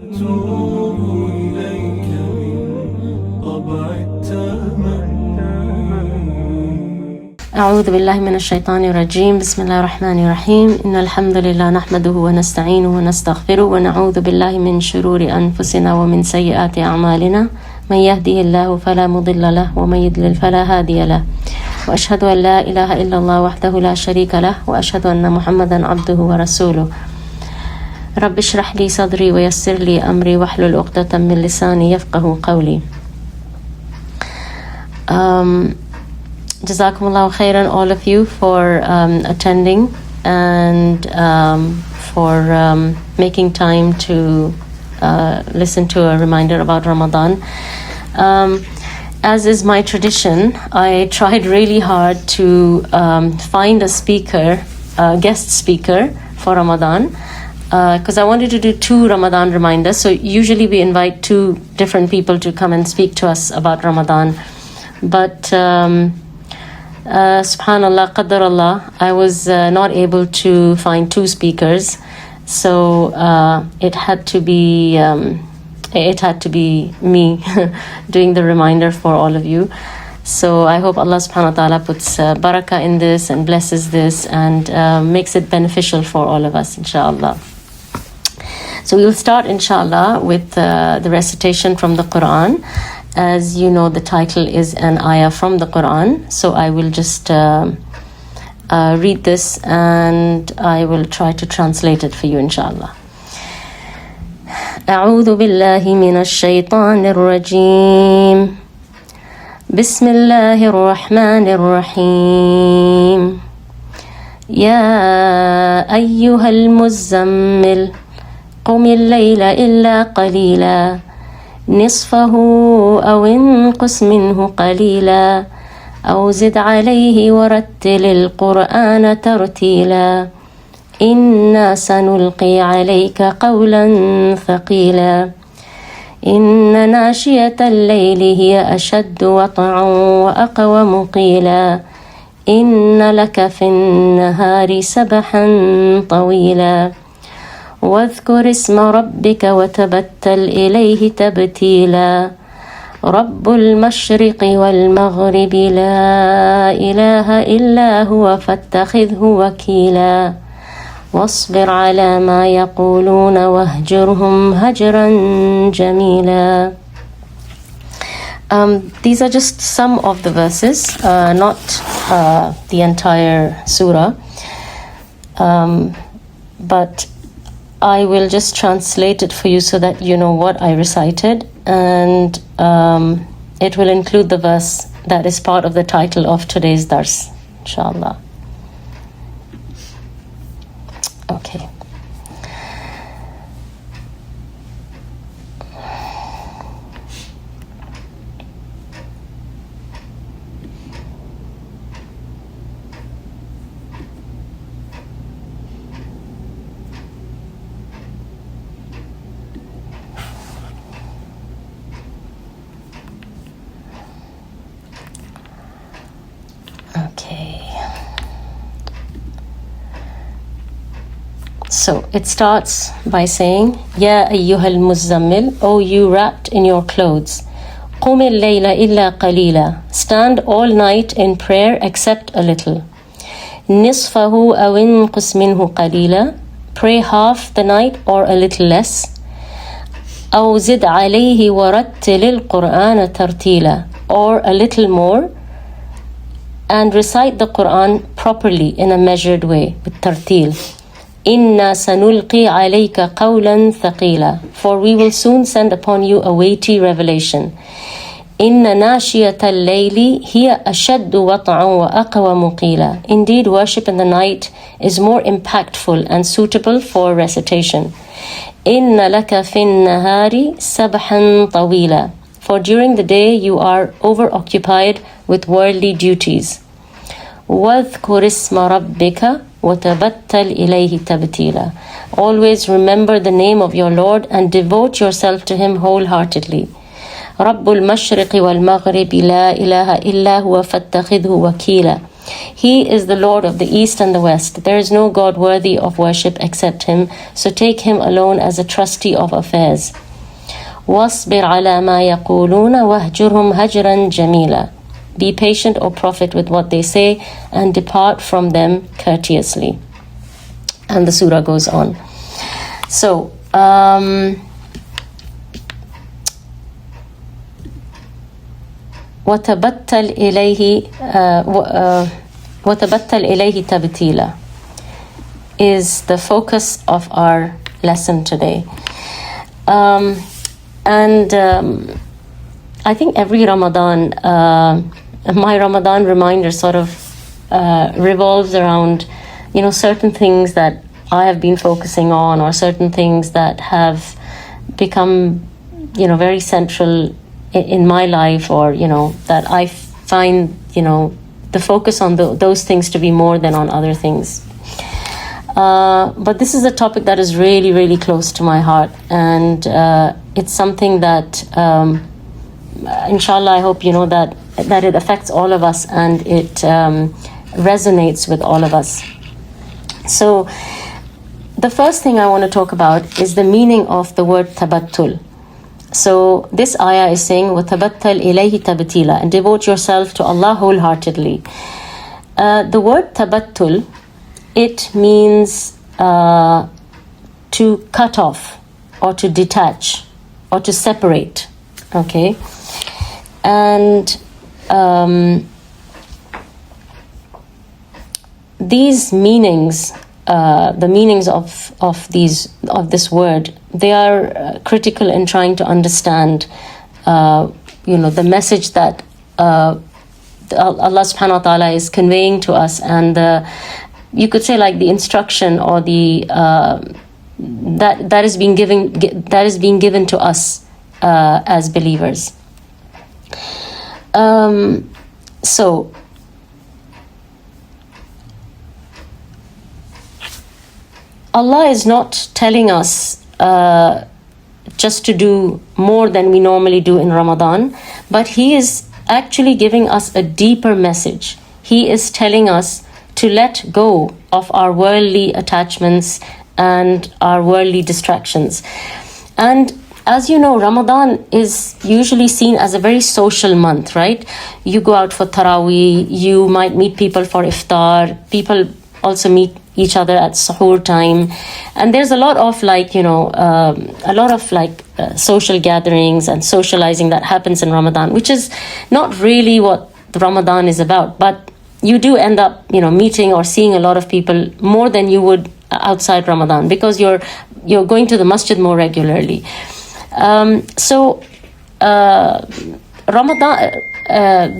أتوب إليك من طبع أعوذ بالله من الشيطان الرجيم. بسم الله الرحمن الرحيم. إن الحمد لله نحمده ونستعينه ونستغفره ونعوذ بالله من شرور أنفسنا ومن سيئات أعمالنا. من يهده الله فلا مضل له ومن يضلل فلا هادي له. وأشهد أن لا إله إلا الله وحده لا شريك له وأشهد أن محمدا عبده ورسوله. رب اشرح لي صدري ويسر لي أمري واحلل عقدة من لساني يفقه قولي. Jazakumullahu khairan, all of you, for attending and for making time to listen to a reminder about Ramadan. As is my tradition, I tried really hard to find a speaker, a guest speaker for Ramadan, because I wanted to do 2 Ramadan reminders. So usually we invite 2 different people to come and speak to us about Ramadan. But subhanallah, qadarallah, I was not able to find 2 speakers, so it had to be me doing the reminder for all of you. So I hope Allah subhanahu wa ta'ala puts barakah in this and blesses this and makes it beneficial for all of us, inshallah. So we'll start, inshallah, with the recitation from the Quran. As you know, the title is an ayah from the Quran. So I will just read this and I will try to translate it for you, inshallah. أعوذ بالله من الشيطان الرجيم. بسم الله الرحمن الرحيم. يا أيها المزمل قم الليل إلا قليلا نصفه أو انقص منه قليلا أو زد عليه ورتل القرآن ترتيلا إنا سنلقي عليك قولا ثقيلا إن ناشية الليل هي أشد وطعا وأقوم قيلا إن لك في النهار سبحا طويلا واذكر اسم ربك وتبتل إليه تبتيلا رب المشرق والمغرب لا إله إلا هو فاتخذه وكيلا واصبر على ما يقولون واهجرهم هجرا جميلا. These are just some of the verses, not the entire surah, but I will just translate it for you so that you know what I recited, and it will include the verse that is part of the title of today's dars, inshallah. Okay. So it starts by saying, Ya ayyuhal muzammil, O you wrapped in your clothes. Qum al-layla illa qalila, stand all night in prayer except a little. Nisfahu aw inqus minhu qalila, pray half the night or a little less. Aw zid alayhi wa rattil al-Qur'ana tartila, or a little more, and recite the Quran properly in a measured way, with tartil. Inna sanulqi alayka qawlan thaqila, for we will soon send upon you a weighty revelation. Inna nashiyata al-layli hiya ashaddu wat'an wa aqwamu qila. Indeed, worship in the night is more impactful and suitable for recitation. Inna laka fin nahari sabhan tawila, for during the day you are overoccupied with worldly duties. Wadhkur isma rabbika وَتَبَتَّلْ إِلَيْهِ تَبْتِيلًا. Always remember the name of your Lord and devote yourself to Him wholeheartedly. رَبُّ الْمَشْرِقِ وَالْمَغْرِبِ لَا إِلَهَ إِلَّا هُوَ فَاتَّخِذْهُ وَكِيلًا. He is the Lord of the East and the West. There is no God worthy of worship except Him, so take Him alone as a trustee of affairs. وَاصْبِرْ عَلَى مَا يَقُولُونَ وَاهْجُرْهُمْ هَجْرًا جَمِيلًا. Be patient, O Prophet, with what they say, and depart from them courteously. And the surah goes on. So, وَتَبَتَّلْ إِلَيْهِ تَبْتِيلًا is the focus of our lesson today. And I think every Ramadan, my Ramadan reminder sort of revolves around, certain things that I have been focusing on, or certain things that have become, very central in my life, or, that I find, the focus on those things to be more than on other things. But this is a topic that is really, really close to my heart, and it's something that, inshallah, I hope that it affects all of us, and it resonates with all of us. So the first thing I want to talk about is the meaning of the word tabattul. So this ayah is saying, وَتَبَتَّلْ إِلَيْهِ تَبْتِيلًا, and devote yourself to Allah wholeheartedly. The word tabattul, it means to cut off, or to detach, or to separate. Okay? And these meanings, the meanings of this word, they are critical in trying to understand, the message that Allah subhanahu wa ta'ala is conveying to us, and you could say like the instruction, or the that is being given to us as believers. So Allah is not telling us just to do more than we normally do in Ramadan, but He is actually giving us a deeper message. He is telling us to let go of our worldly attachments and our worldly distractions. And as you know, Ramadan is usually seen as a very social month, right? You go out for Taraweeh, you might meet people for iftar, people also meet each other at suhoor time, and there's a lot of social gatherings and socializing that happens in Ramadan, which is not really what the Ramadan is about, but you do end up meeting or seeing a lot of people more than you would outside Ramadan, because you're going to the masjid more regularly. Ramadan,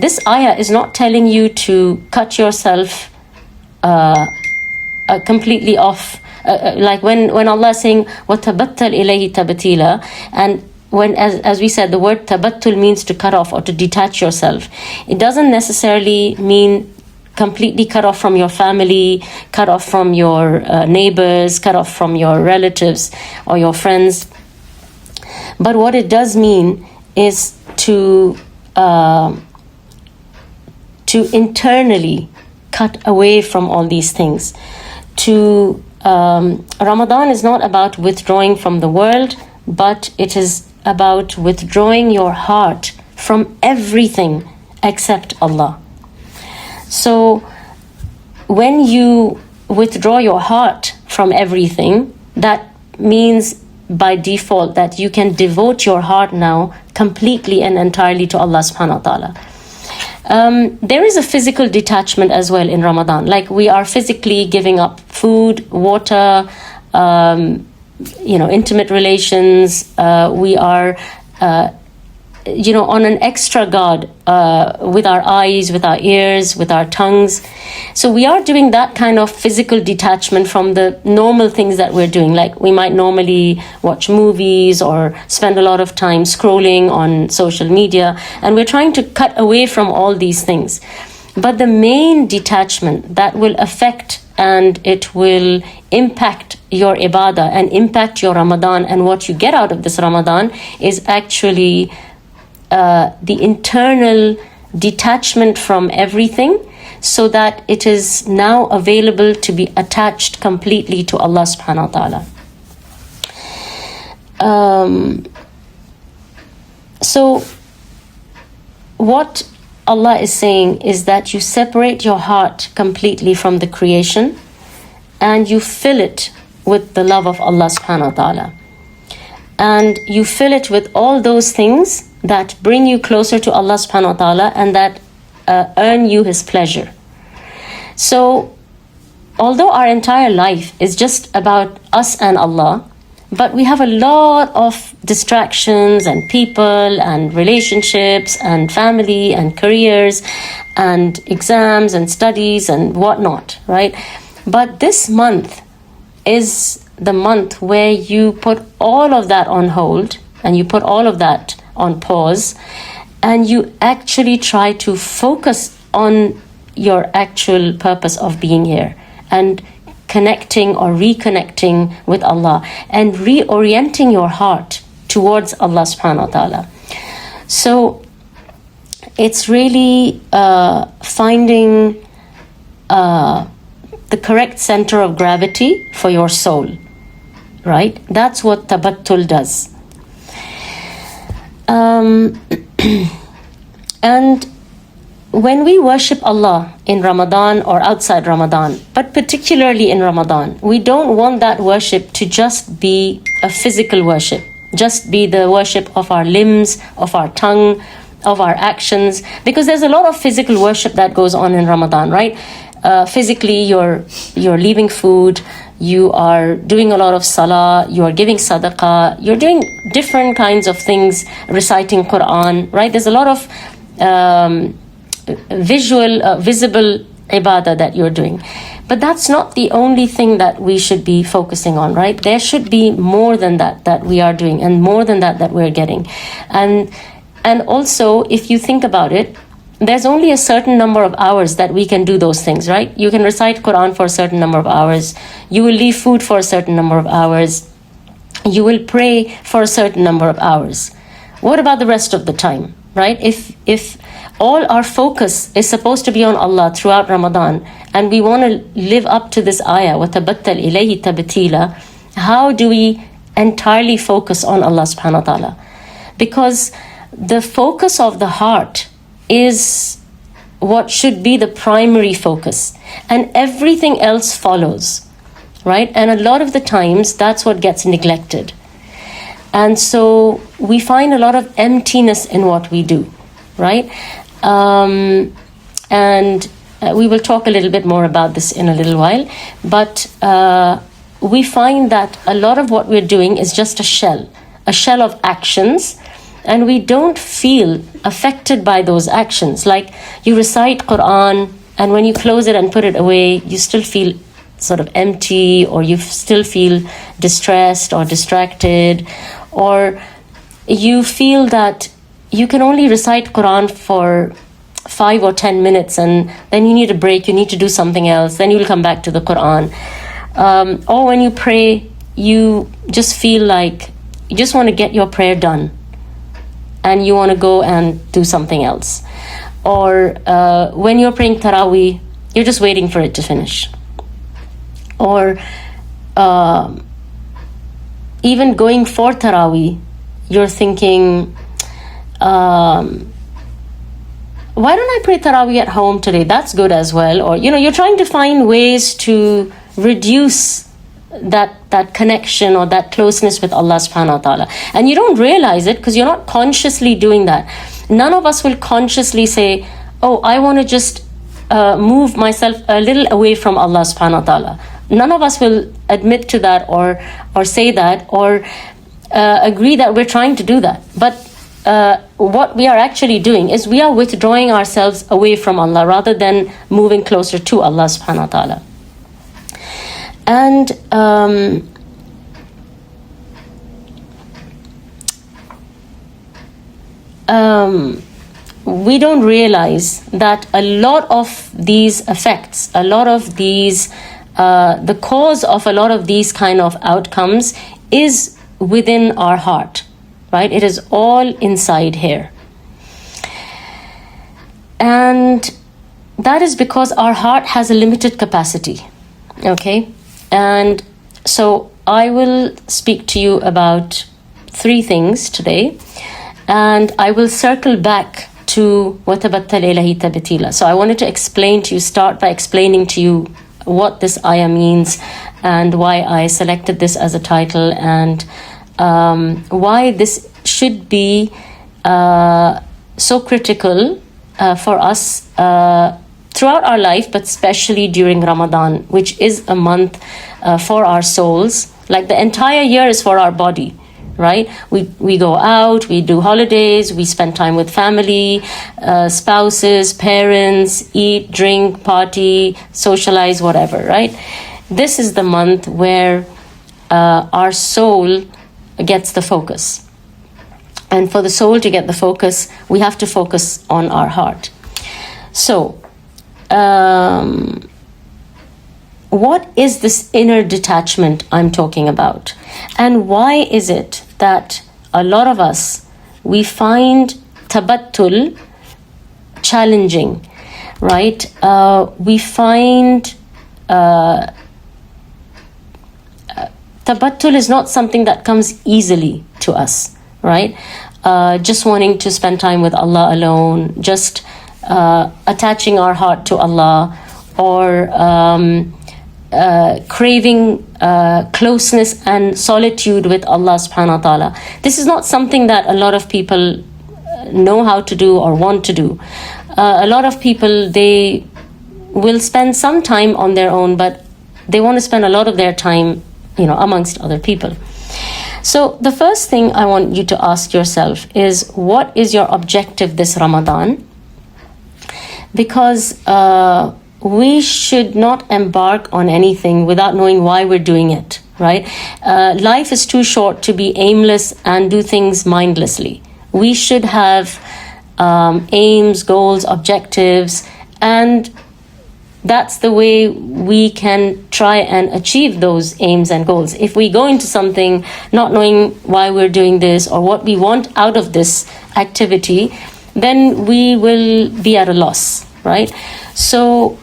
this ayah is not telling you to cut yourself completely off, like when Allah is saying وَتَبَتَّلْ إِلَيْهِ تَبْتِيلًا, and when, as we said, the word tabattul means to cut off or to detach yourself. It doesn't necessarily mean completely cut off from your family, cut off from your neighbors, cut off from your relatives or your friends. But what it does mean is to internally cut away from all these things. Ramadan is not about withdrawing from the world, but it is about withdrawing your heart from everything except Allah. So when you withdraw your heart from everything, that means by default that you can devote your heart now completely and entirely to Allah subhanahu wa ta'ala. There is a physical detachment as well in Ramadan. Like we are physically giving up food, water, intimate relations. We are, on an extra guard with our eyes, with our ears, with our tongues. So we are doing that kind of physical detachment from the normal things that we're doing. Like we might normally watch movies or spend a lot of time scrolling on social media, and we're trying to cut away from all these things. But the main detachment that will affect and it will impact your ibadah and impact your Ramadan and what you get out of this Ramadan is actually the internal detachment from everything, so that it is now available to be attached completely to Allah subhanahu wa ta'ala. So what Allah is saying is that you separate your heart completely from the creation and you fill it with the love of Allah subhanahu wa ta'ala. And you fill it with all those things that bring you closer to Allah subhanahu wa ta'ala and that earn you His pleasure. So, although our entire life is just about us and Allah, but we have a lot of distractions and people and relationships and family and careers and exams and studies and whatnot, right? But this month is the month where you put all of that on hold and you put all of that on pause and you actually try to focus on your actual purpose of being here and connecting or reconnecting with Allah and reorienting your heart towards Allah subhanahu wa ta'ala. So it's really finding the correct center of gravity for your soul, right? That's what tabattul does. And when we worship Allah in Ramadan or outside Ramadan, but particularly in Ramadan, we don't want that worship to just be a physical worship, just be the worship of our limbs, of our tongue, of our actions, because there's a lot of physical worship that goes on in Ramadan, right? Physically, you're leaving food, you are doing a lot of salah, you are giving sadaqah, you're doing different kinds of things, reciting Quran, right? There's a lot of visible ibadah that you're doing. But that's not the only thing that we should be focusing on, right? There should be more than that we are doing and more than that we're getting. And also, if you think about it, there's only a certain number of hours that we can do those things, right? You can recite Quran for a certain number of hours. You will leave food for a certain number of hours. You will pray for a certain number of hours. What about the rest of the time, right? If all our focus is supposed to be on Allah throughout Ramadan, and we want to live up to this ayah, وَتَبَتَّلْ إِلَيْهِ تَبْتِيلًا, how do we entirely focus on Allah subhanahu wa ta'ala? Because the focus of the heart is what should be the primary focus, and everything else follows, right? And a lot of the times that's what gets neglected. And so we find a lot of emptiness in what we do, right? And we will talk a little bit more about this in a little while, but we find that a lot of what we're doing is just a shell of actions, and we don't feel affected by those actions. Like you recite Quran, and when you close it and put it away, you still feel sort of empty, or you still feel distressed or distracted, or you feel that you can only recite Quran for 5 or 10 minutes and then you need a break, you need to do something else, then you'll come back to the Quran. Or when you pray, you just feel like you just want to get your prayer done and you want to go and do something else. Or when you're praying Taraweeh, you're just waiting for it to finish. Or even going for Taraweeh, you're thinking, why don't I pray Taraweeh at home today? That's good as well. Or, you're trying to find ways to reduce that connection or that closeness with Allah subhanahu wa ta'ala. And you don't realize it because you're not consciously doing that. None of us will consciously say, oh, I want to just move myself a little away from Allah subhanahu wa ta'ala. None of us will admit to that or say that or agree that we're trying to do that. But what we are actually doing is we are withdrawing ourselves away from Allah rather than moving closer to Allah subhanahu wa ta'ala. And we don't realize that a lot of these effects, a lot of these, the cause of a lot of these kind of outcomes is within our heart, right? It is all inside here. And that is because our heart has a limited capacity. Okay? And so I will speak to you about 3 things today, and I will circle back to وَتَبَتَّلْ إِلَيْهِ تَبْتِيلًا. So I wanted to start by explaining to you what this ayah means and why I selected this as a title, and why this should be so critical for us throughout our life, but especially during Ramadan, which is a month for our souls. Like the entire year is for our body, right? We go out, we do holidays, we spend time with family, spouses, parents, eat, drink, party, socialize, whatever, right? This is the month where our soul gets the focus. And for the soul to get the focus, we have to focus on our heart. So, what is this inner detachment I'm talking about? And why is it that a lot of us, we find tabattul challenging, right? We find tabattul is not something that comes easily to us, right? Just wanting to spend time with Allah alone, just attaching our heart to Allah, or craving closeness and solitude with Allah subhanahu wa ta'ala. This is not something that a lot of people know how to do or want to do. A lot of people, they will spend some time on their own, but they want to spend a lot of their time, amongst other people. So the first thing I want you to ask yourself is, what is your objective this Ramadan? Because we should not embark on anything without knowing why we're doing it, right? Life is too short to be aimless and do things mindlessly. We should have aims, goals, objectives, and that's the way we can try and achieve those aims and goals. If we go into something not knowing why we're doing this or what we want out of this activity, then we will be at a loss, right? So,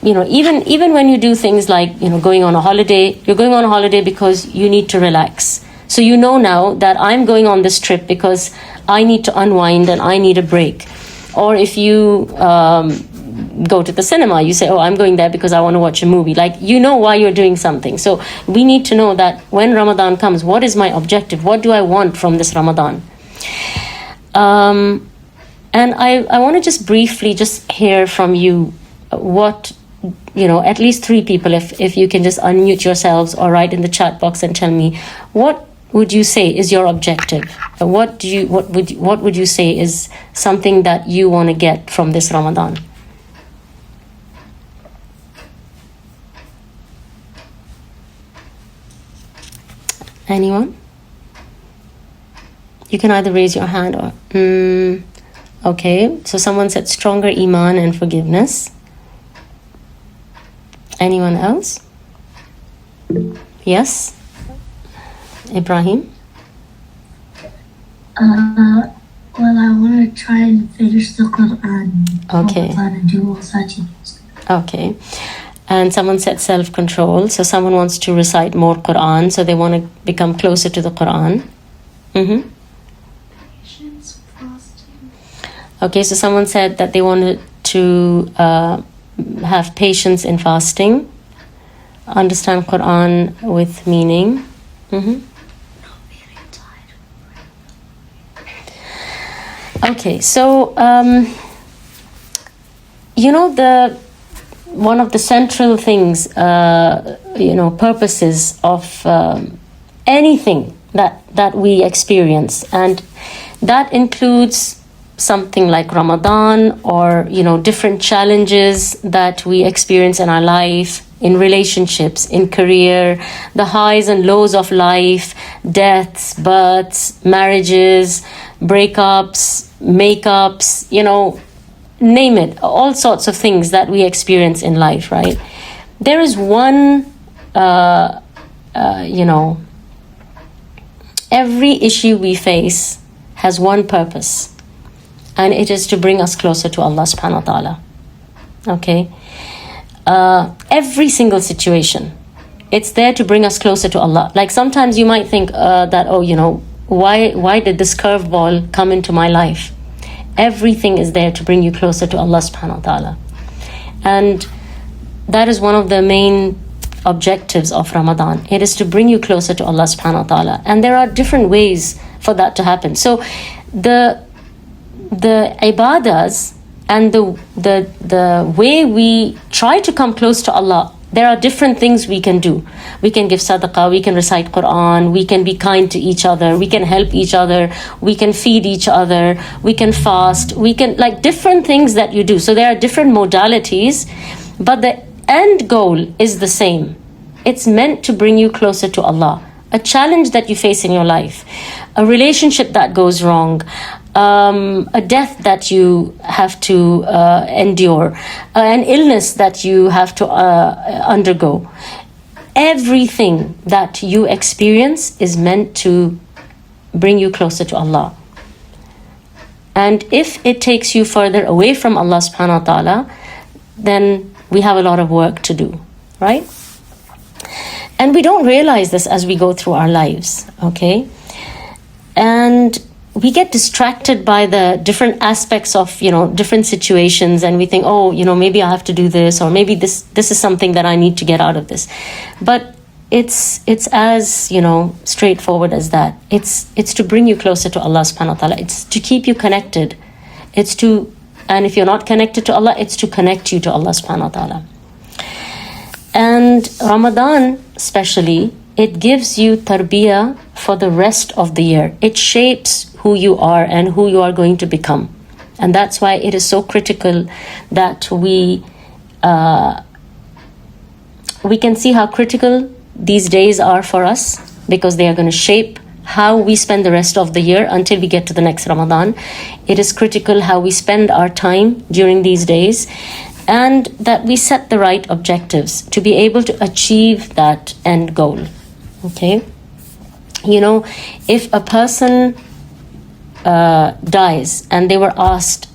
even when you do things like, going on a holiday, you're going on a holiday because you need to relax. So you know now that I'm going on this trip because I need to unwind and I need a break. Or if you go to the cinema, you say, oh, I'm going there because I want to watch a movie. Like, you know why you're doing something. So we need to know that when Ramadan comes, what is my objective? What do I want from this Ramadan? And I want to just briefly just hear from you what, at least 3 people, if you can just unmute yourselves or write in the chat box and tell me, what would you say is your objective? What would you say is something that you want to get from this Ramadan? Anyone? You can either raise your hand or... Okay, so someone said stronger iman and forgiveness. Anyone else? Yes? Ibrahim? Well, I want to try and finish the Quran. Okay. And do all such things. Okay. And someone said self-control. So someone wants to recite more Quran. So they want to become closer to the Quran. Mm-hmm. Patience, fasting. Okay, so someone said that they wanted to have patience in fasting. Understand Quran with meaning. Mm-hmm. Okay, so one of the central things, purposes of anything that we experience, and that includes something like Ramadan or different challenges that we experience in our life, in relationships, in career, the highs and lows of life, deaths, births, marriages, breakups, makeups, name it, all sorts of things that we experience in life, right? There is one, every issue we face has one purpose, and it is to bring us closer to Allah subhanahu wa ta'ala. Okay? Every single situation, it's there to bring us closer to Allah. Like sometimes you might think that, oh, you know, why did this curveball come into my life? Everything is there to bring you closer to Allah subhanahu wa ta'ala. And that is one of the main objectives of Ramadan. It is to bring you closer to Allah subhanahu wa ta'ala. And there are different ways for that to happen. So the ibadas and the way we try to come close to Allah, there are different things we can do. We can give sadaqah, we can recite Quran, we can be kind to each other, we can help each other, we can feed each other, we can fast, we can, like, different things that you do. So there are different modalities, but the end goal is the same. It's meant to bring you closer to Allah. A challenge that you face in your life, a relationship that goes wrong, a death that you have to endure, an illness that you have to undergo. Everything that you experience is meant to bring you closer to Allah. And if it takes you further away from Allah subhanahu wa ta'ala, then we have a lot of work to do, right? And we don't realize this as we go through our lives, okay? And we get distracted by the different aspects of, you know, different situations, and we think, oh, you know, maybe I have to do this, or maybe this is something that I need to get out of this. But it's as, you know, straightforward as that. It's to bring you closer to Allah subhanahu wa ta'ala. It's to keep you connected. And if you're not connected to Allah, it's to connect you to Allah subhanahu wa ta'ala. And Ramadan especially, it gives you tarbiyah for the rest of the year. It shapes who you are and who you are going to become. And that's why it is so critical that we can see how critical these days are for us, because they are going to shape how we spend the rest of the year until we get to the next Ramadan. It is critical how we spend our time during these days, and that we set the right objectives to be able to achieve that end goal. Okay? You know, if a person dies and they were asked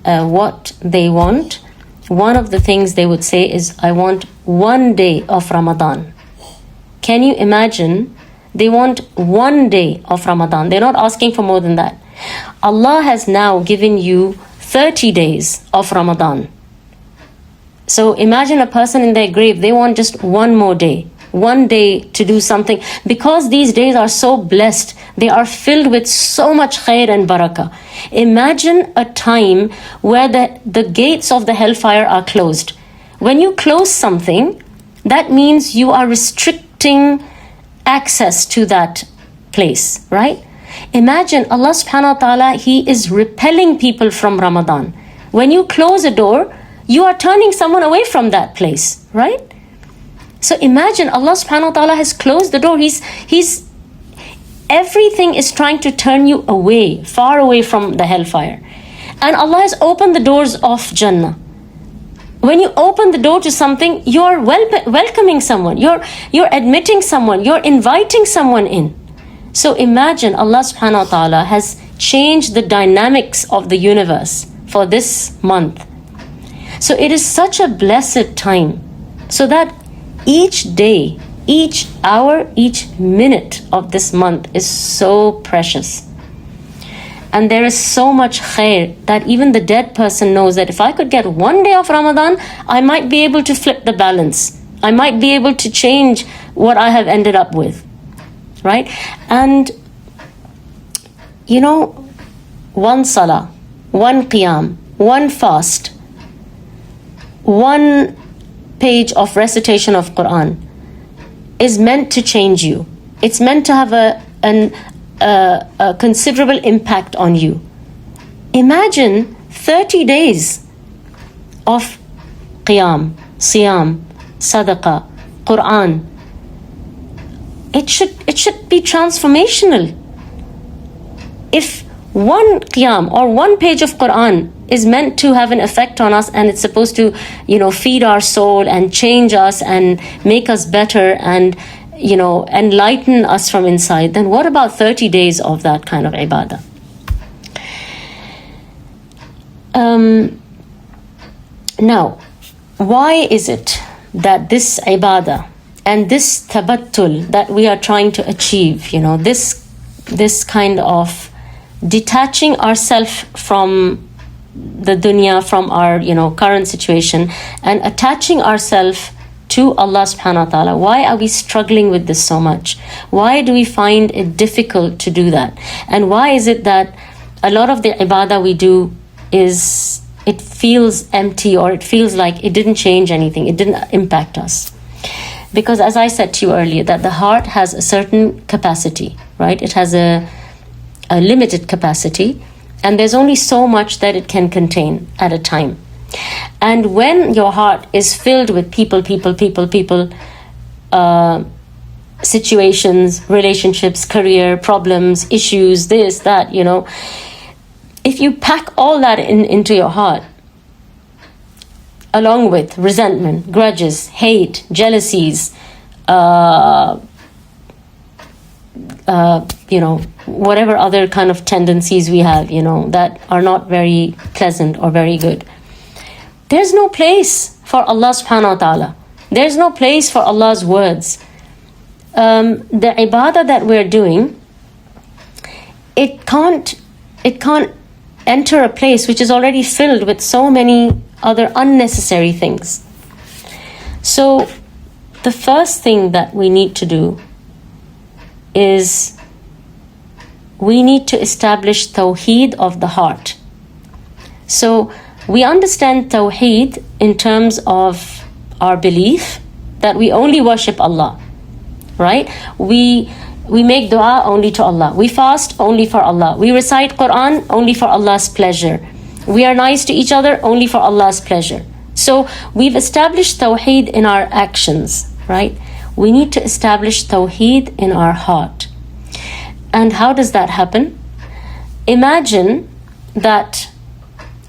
what they want, one of the things they would say is, I want 1 day of Ramadan. Can you imagine? They want 1 day of Ramadan. They're not asking for more than that. Allah has now given you 30 days of Ramadan. So imagine a person in their grave, they want just 1 more day. 1 day to do something. Because these days are so blessed, they are filled with so much khair and barakah. Imagine a time where the gates of the hellfire are closed. When you close something, that means you are restricting access to that place, right? Imagine Allah subhanahu wa ta'ala, He is repelling people from Ramadan. When you close a door, you are turning someone away from that place, right? So imagine Allah subhanahu wa ta'ala has closed the door. He's everything is trying to turn you away, far away from the hellfire. And Allah has opened the doors of Jannah. When you open the door to something, you're welcoming someone, you're admitting someone, you're inviting someone in. So imagine Allah subhanahu wa ta'ala has changed the dynamics of the universe for this month. So it is such a blessed time, so that each day, each hour, each minute of this month is so precious. And there is so much khair that even the dead person knows that if I could get 1 day of Ramadan, I might be able to flip the balance. I might be able to change what I have ended up with, right? And, you know, 1 salah, 1 qiyam, 1 fast, 1 page of recitation of Quran is meant to change you. It's meant to have a considerable impact on you. Imagine 30 days of qiyam, siyam, sadaqah, Quran. It should be transformational. If 1 qiyam or 1 page of Quran is meant to have an effect on us, and it's supposed to, you know, feed our soul and change us and make us better and, you know, enlighten us from inside, then what about 30 days of that kind of ibadah? Now, why is it that this ibadah and this tabattul that we are trying to achieve, this kind of detaching ourselves from the dunya, from our current situation, and attaching ourselves to Allah subhanahu wa ta'ala, why are we struggling with this so much? Why do we find it difficult to do that? And why is it that a lot of the ibadah we do it feels empty, or it feels like it didn't change anything, it didn't impact us? Because as I said to you earlier, that the heart has a certain capacity, right? It has a limited capacity, and there's only so much that it can contain at a time. And when your heart is filled with people, situations, relationships, career, problems, issues, this, that, if you pack all that into your heart, along with resentment, grudges, hate, jealousies, whatever other kind of tendencies we have, that are not very pleasant or very good, there's no place for Allah subhanahu wa ta'ala. There's no place for Allah's words. The ibadah that we're doing, it can't enter a place which is already filled with so many other unnecessary things. So the first thing that we need to do is we need to establish tawheed of the heart. So we understand tawheed in terms of our belief that we only worship Allah, right? We make dua only to Allah. We fast only for Allah. We recite Quran only for Allah's pleasure. We are nice to each other only for Allah's pleasure. So we've established tawheed in our actions, right? We need to establish tawheed in our heart. And how does that happen? Imagine that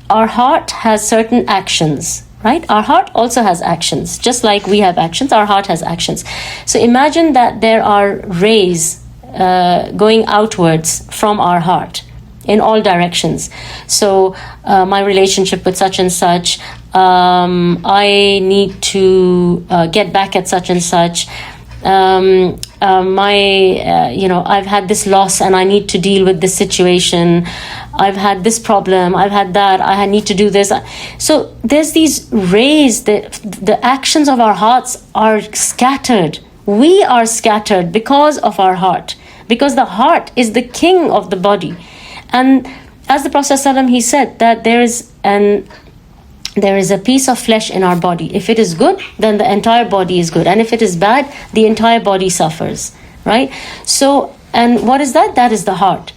our heart has certain actions, right? Our heart also has actions. Just like we have actions, our heart has actions. So imagine that there are rays going outwards from our heart in all directions. So my relationship with such and such, I need to get back at such and such. I've had this loss and I need to deal with this situation. I've had this problem, I've had that, I need to do this. So there's these rays, the actions of our hearts are scattered. We are scattered because of our heart, because the heart is the king of the body. And as the Prophet ﷺ, he said that there is a piece of flesh in our body. If it is good, then the entire body is good. And if it is bad, the entire body suffers, right? So, and what is that? That is the heart.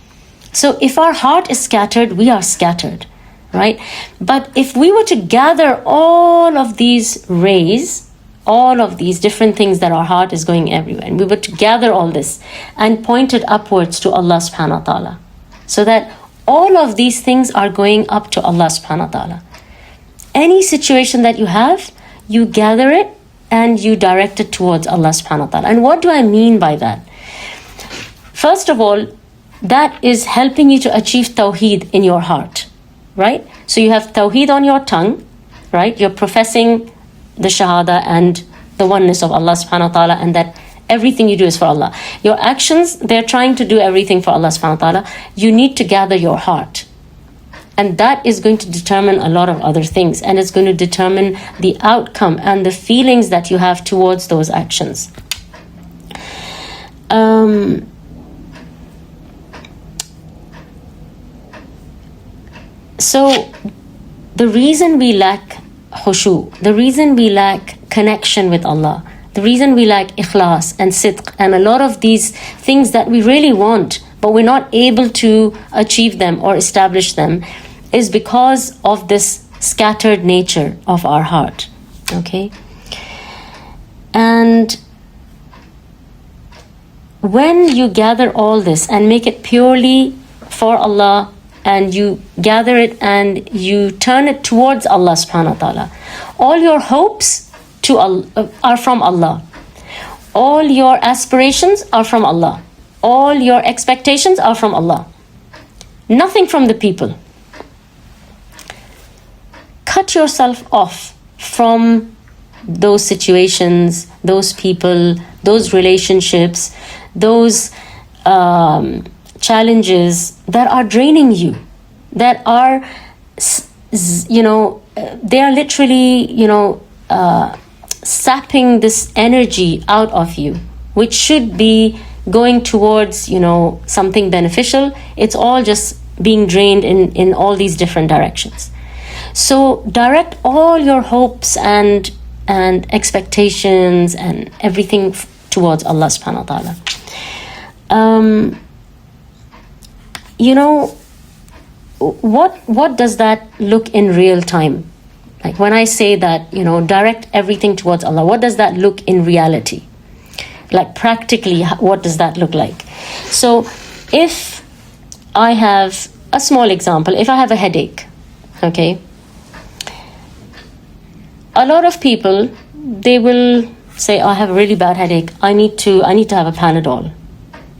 So if our heart is scattered, we are scattered, right? But if we were to gather all of these rays, all of these different things that our heart is going everywhere, and we were to gather all this and point it upwards to Allah subhanahu wa ta'ala, so that all of these things are going up to Allah subhanahu wa ta'ala. Any situation that you have, you gather it and you direct it towards Allah subhanahu wa ta'ala. And what do I mean by that? First of all, that is helping you to achieve tawheed in your heart, right? So you have tawheed on your tongue, right? You're professing the shahada and the oneness of Allah subhanahu wa ta'ala, and that everything you do is for Allah. Your actions, they're trying to do everything for Allah subhanahu wa ta'ala. You need to gather your heart. And that is going to determine a lot of other things, and it's going to determine the outcome and the feelings that you have towards those actions. So the reason we lack khushu, the reason we lack connection with Allah, the reason we lack ikhlas and sidq and a lot of these things that we really want, but we're not able to achieve them or establish them, is because of this scattered nature of our heart. Okay? And when you gather all this and make it purely for Allah, and you gather it and you turn it towards Allah subhanahu wa ta'ala, all your hopes are from Allah. All your aspirations are from Allah. All your expectations are from Allah. Nothing from the people. cut yourself off from those situations, those people, those relationships, those challenges that are draining you, that are, they are literally, sapping this energy out of you, which should be going towards, something beneficial. It's all just being drained in all these different directions. So direct all your hopes and expectations and everything towards Allah subhanahu wa ta'ala. What does that look in real time? Like when I say that, direct everything towards Allah, what does that look in reality? Like practically, what does that look like? So if I have a small example, if I have a headache, okay, a lot of people, they will say, I have a really bad headache. I need to have a Panadol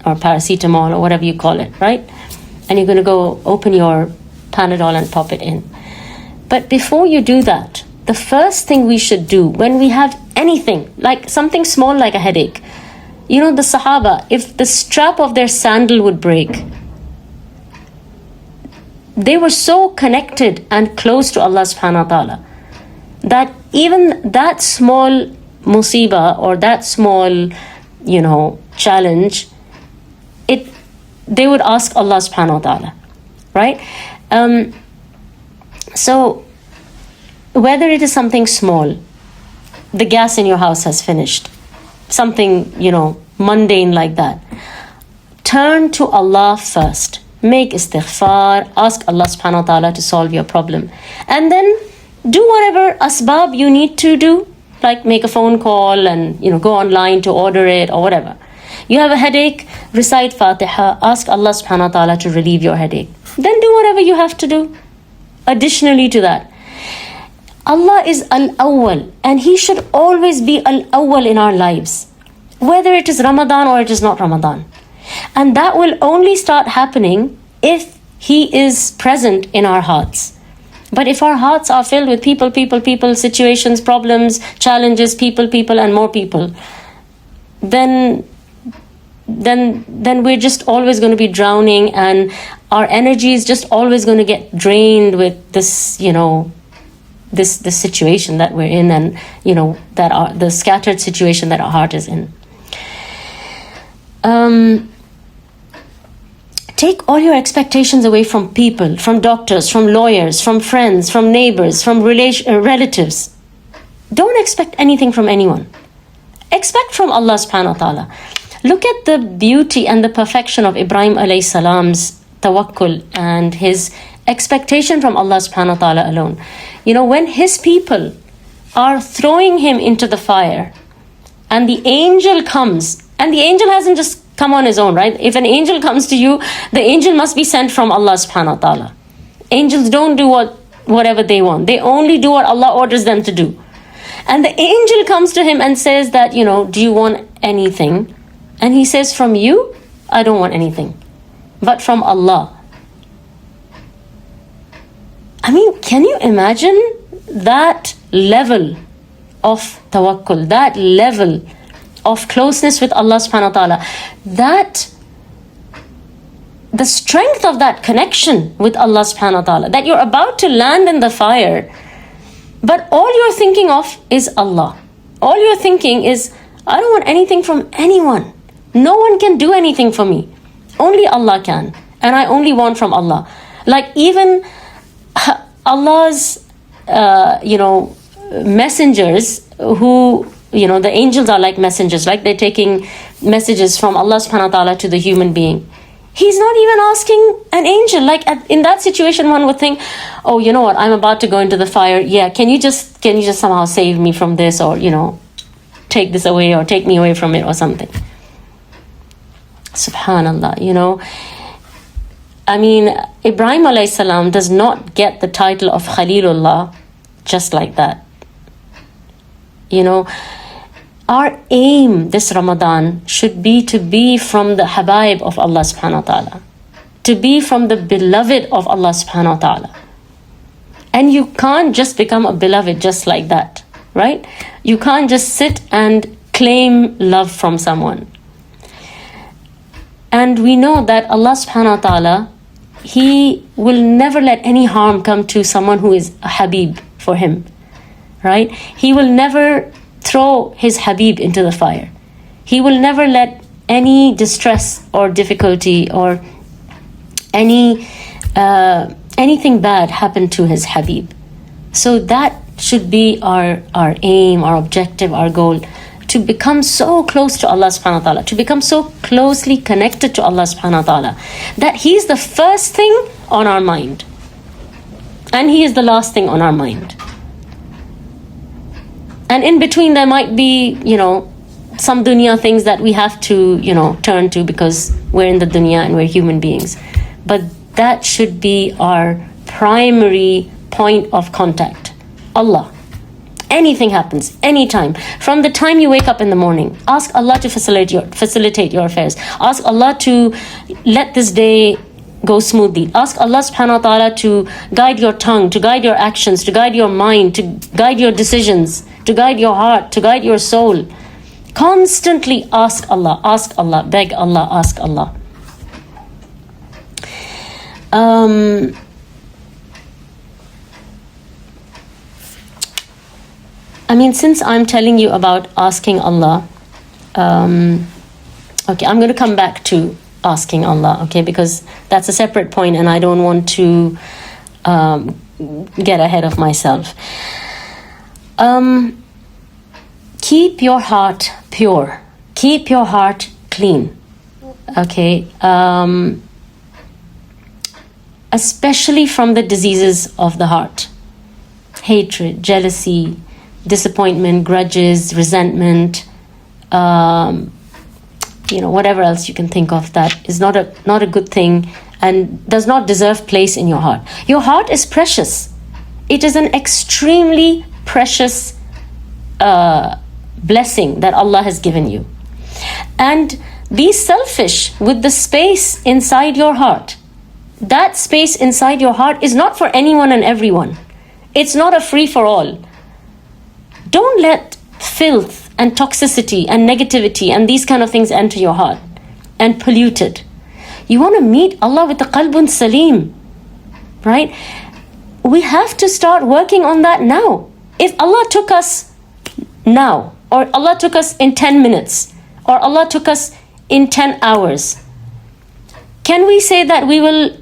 or paracetamol or whatever you call it, right? And you're going to go open your Panadol and pop it in. But before you do that, the first thing we should do when we have anything, like something small like a headache, the Sahaba, if the strap of their sandal would break, they were so connected and close to Allah subhanahu wa ta'ala that even that small musibah or that small, challenge, they would ask Allah subhanahu wa ta'ala, right? So whether it is something small, the gas in your house has finished, something, mundane like that, turn to Allah first. Make istighfar, ask Allah subhanahu wa ta'ala to solve your problem. And then do whatever asbab you need to do, like make a phone call and, go online to order it or whatever. You have a headache, recite Fatiha, ask Allah subhanahu wa ta'ala to relieve your headache. Then do whatever you have to do. Additionally to that, Allah is Al-Awwal, and He should always be Al-Awwal in our lives, whether it is Ramadan or it is not Ramadan. And that will only start happening if He is present in our hearts. But if our hearts are filled with people, situations, problems, challenges, people, and more people, then we're just always going to be drowning, and our energy is just always going to get drained with this, this situation that we're in, and the scattered situation that our heart is in. Take all your expectations away from people, from doctors, from lawyers, from friends, from neighbors, from relatives. Don't expect anything from anyone. Expect from Allah subhanahu wa ta'ala. Look at the beauty and the perfection of Ibrahim alayhi salam's tawakkul and his expectation from Allah subhanahu wa ta'ala alone. When his people are throwing him into the fire, and the angel comes, and the angel hasn't just come on his own, right? If an angel comes to you, the angel must be sent from Allah subhanahu wa ta'ala. Angels don't do whatever they want. They only do what Allah orders them to do. And the angel comes to him and says that, do you want anything? And he says, from you, I don't want anything, but from Allah. I mean, can you imagine that level of tawakkul, that level of closeness with Allah subhanahu wa ta'ala, that the strength of that connection with Allah subhanahu wa ta'ala, that you're about to land in the fire, but all you're thinking of is Allah. All you're thinking is, I don't want anything from anyone. No one can do anything for me. Only Allah can. And I only want from Allah. Like even Allah's, messengers who, the angels are like messengers, like they're taking messages from Allah subhanahu wa ta'ala to the human being. He's not even asking an angel. Like in that situation, one would think, oh, you know what, I'm about to go into the fire. Yeah, can you just somehow save me from this, or, take this away, or take me away from it, or something. Subhanallah, I mean, Ibrahim alayhi salam does not get the title of Khalilullah just like that. Our aim this Ramadan should be to be from the Habaib of Allah subhanahu wa ta'ala, to be from the beloved of Allah subhanahu wa ta'ala. And you can't just become a beloved just like that, right? You can't just sit and claim love from someone. And we know that Allah subhanahu wa ta'ala, He will never let any harm come to someone who is a Habib for Him, right? He will never throw His Habib into the fire. He will never let any distress or difficulty or anything bad happen to His Habib. So that should be our aim, our objective, our goal, to become so close to Allah subhanahu wa ta'ala, to become so closely connected to Allah subhanahu wa ta'ala, that He's the first thing on our mind and He is the last thing on our mind. And in between there might be, some dunya things that we have to, turn to because we're in the dunya and we're human beings. But that should be our primary point of contact. Allah. Anything happens, anytime. From the time you wake up in the morning, ask Allah to facilitate your affairs. Ask Allah to let this day go smoothly. Ask Allah subhanahu wa ta'ala to guide your tongue, to guide your actions, to guide your mind, to guide your decisions, to guide your heart, to guide your soul. Constantly ask Allah, beg Allah, ask Allah. Since I'm telling you about asking Allah, okay, I'm going to come back to asking Allah, okay, because that's a separate point and I don't want to get ahead of myself. Keep your heart pure. Keep your heart clean. Okay. Especially from the diseases of the heart. Hatred, jealousy, disappointment, grudges, resentment, whatever else you can think of that is not a good thing and does not deserve place in your heart. Your heart is precious. It is an extremely precious blessing that Allah has given you. And be selfish with the space inside your heart. That space inside your heart is not for anyone and everyone. It's not a free-for-all. Don't let filth and toxicity and negativity and these kind of things enter your heart and pollute it. You want to meet Allah with a qalbun salim, right? We have to start working on that now. If Allah took us now, or Allah took us in 10 minutes, or Allah took us in 10 hours, can we say that we will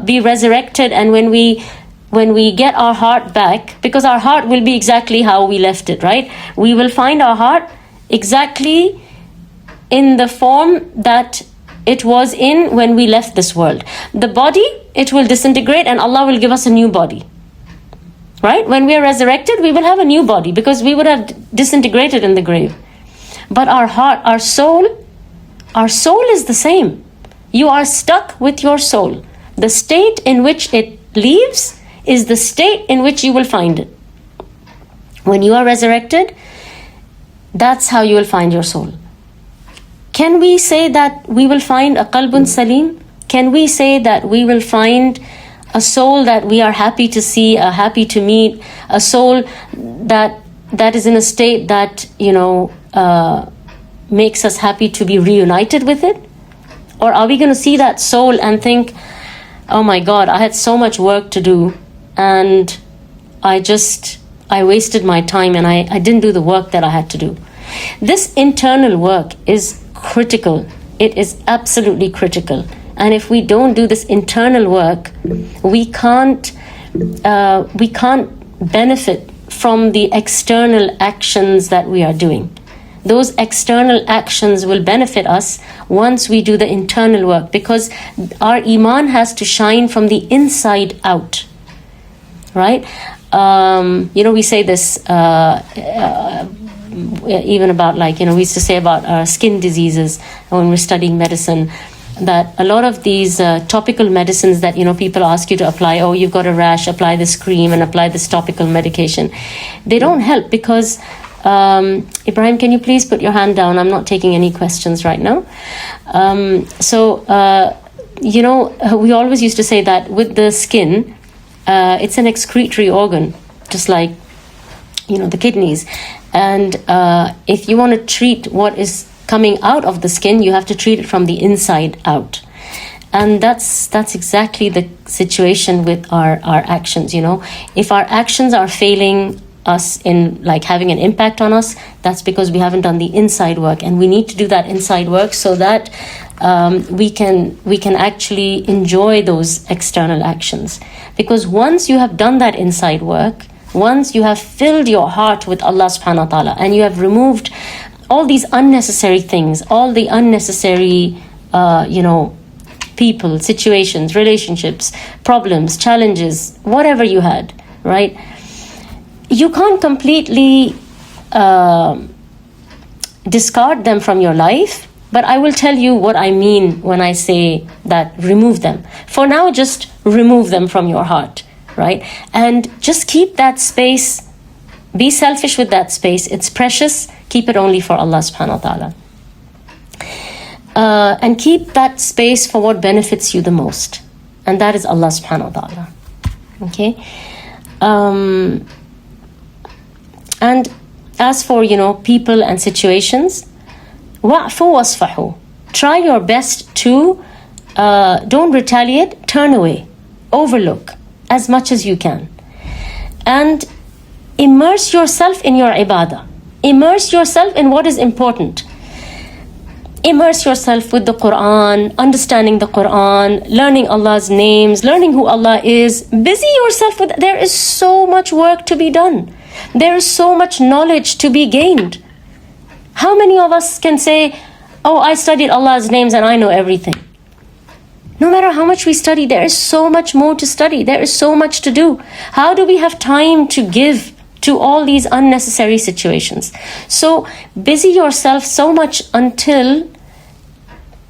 be resurrected, and when we get our heart back, because our heart will be exactly how we left it, right? We will find our heart exactly in the form that it was in when we left this world. The body, it will disintegrate and Allah will give us a new body, right? When we are resurrected, we will have a new body because we would have disintegrated in the grave. But our heart, our soul is the same. You are stuck with your soul. The state in which it leaves is the state in which you will find it. When you are resurrected, that's how you will find your soul. Can we say that we will find a qalbun salim? Can we say that we will find a soul that we are happy to see, happy to meet, a soul that is in a state that, makes us happy to be reunited with it? Or are we going to see that soul and think, oh my God, I had so much work to do and I wasted my time and I didn't do the work that I had to do. This internal work is critical. It is absolutely critical. And if we don't do this internal work, we can't benefit from the external actions that we are doing. Those external actions will benefit us once we do the internal work, because our iman has to shine from the inside out, right? We say this even about we used to say about skin diseases when we're studying medicine, that a lot of these topical medicines that people ask you to apply, oh, you've got a rash, apply this cream and apply this topical medication, they don't help because Ibrahim, can you please put your hand down? I'm not taking any questions right now. we always used to say that with the skin, it's an excretory organ, just like, the kidneys. And if you want to treat what is coming out of the skin, you have to treat it from the inside out. And that's exactly the situation with our actions. If our actions are failing us in like having an impact on us, that's because we haven't done the inside work, and we need to do that inside work so that we can actually enjoy those external actions. Because once you have done that inside work, once you have filled your heart with Allah subhanahu wa ta'ala, and you have removed all these unnecessary things, all the unnecessary people, situations, relationships, problems, challenges, whatever you had, right? You can't completely discard them from your life, but I will tell you what I mean when I say that remove them. For now, just remove them from your heart, right? And just keep that space. Be selfish with that space. It's precious. Keep it only for Allah subhanahu wa ta'ala. And keep that space for what benefits you the most. And that is Allah subhanahu wa ta'ala. Okay? And as for, people and situations, wa'fu wasfahu. Try your best to don't retaliate, turn away, overlook as much as you can. And immerse yourself in your ibadah. Immerse yourself in what is important. Immerse yourself with the Quran, understanding the Quran, learning Allah's names, learning who Allah is. Busy yourself with. There is so much work to be done. There is so much knowledge to be gained. How many of us can say, oh, I studied Allah's names and I know everything? No matter how much we study, there is so much more to study. There is so much to do. How do we have time to give to all these unnecessary situations? So busy yourself so much until,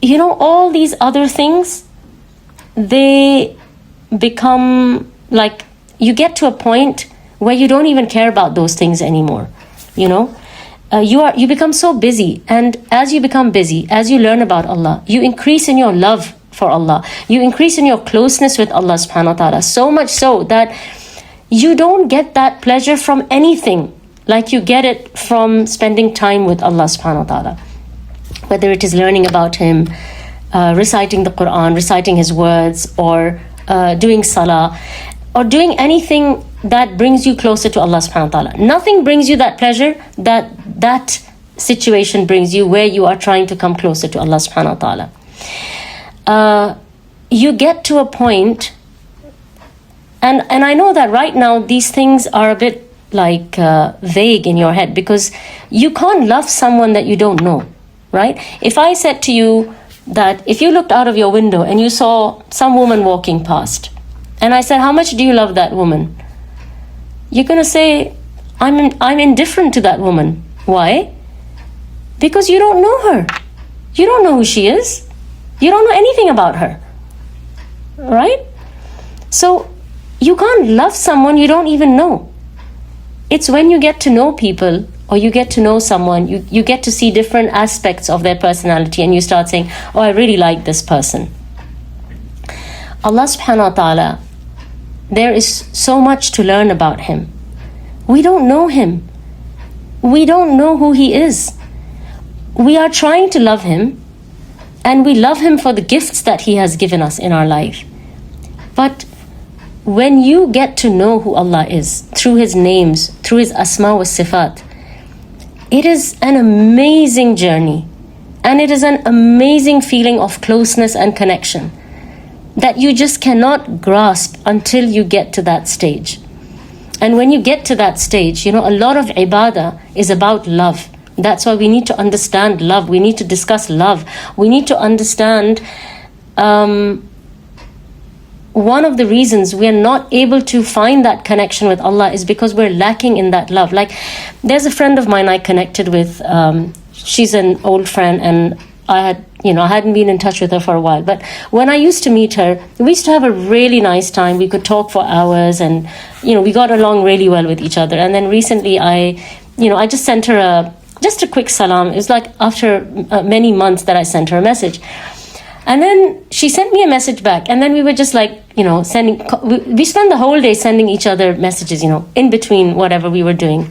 all these other things, they become like, you get to a point where you don't even care about those things anymore. You become so busy, and as you become busy, as you learn about Allah, you increase in your love for Allah. You increase in your closeness with Allah subhanahu wa ta'ala, so much so that you don't get that pleasure from anything like you get it from spending time with Allah subhanahu wa ta'ala. Whether it is learning about Him, reciting the Quran, reciting His words, or doing salah, or doing anything that brings you closer to Allah subhanahu wa ta'ala. Nothing brings you that pleasure that situation brings you, where you are trying to come closer to Allah subhanahu wa ta'ala. You get to a point, and I know that right now these things are a bit like vague in your head, because you can't love someone that you don't know, right? If I said to you that if you looked out of your window and you saw some woman walking past, and I said, how much do you love that woman? You're going to say, I'm indifferent to that woman. Why? Because you don't know her. You don't know who she is. You don't know anything about her. Right? So you can't love someone you don't even know. It's when you get to know people, or you get to know someone, you get to see different aspects of their personality, and you start saying, oh, I really like this person. Allah subhanahu wa ta'ala, there is so much to learn about Him. We don't know Him. We don't know who He is. We are trying to love Him, and we love Him for the gifts that He has given us in our life. But when you get to know who Allah is, through His names, through His asma wa sifat, it is an amazing journey, and it is an amazing feeling of closeness and connection that you just cannot grasp until you get to that stage. And when you get to that stage, a lot of ibadah is about love. That's why we need to understand love. We need to discuss love. We need to understand one of the reasons we are not able to find that connection with Allah is because we're lacking in that love. Like, there's a friend of mine I connected with. She's an old friend, and I hadn't been in touch with her for a while. But when I used to meet her, we used to have a really nice time. We could talk for hours, and, we got along really well with each other. And then recently I just sent her just a quick salam. It was like after many months that I sent her a message. And then she sent me a message back, and then we were just like, we spent the whole day sending each other messages, in between whatever we were doing.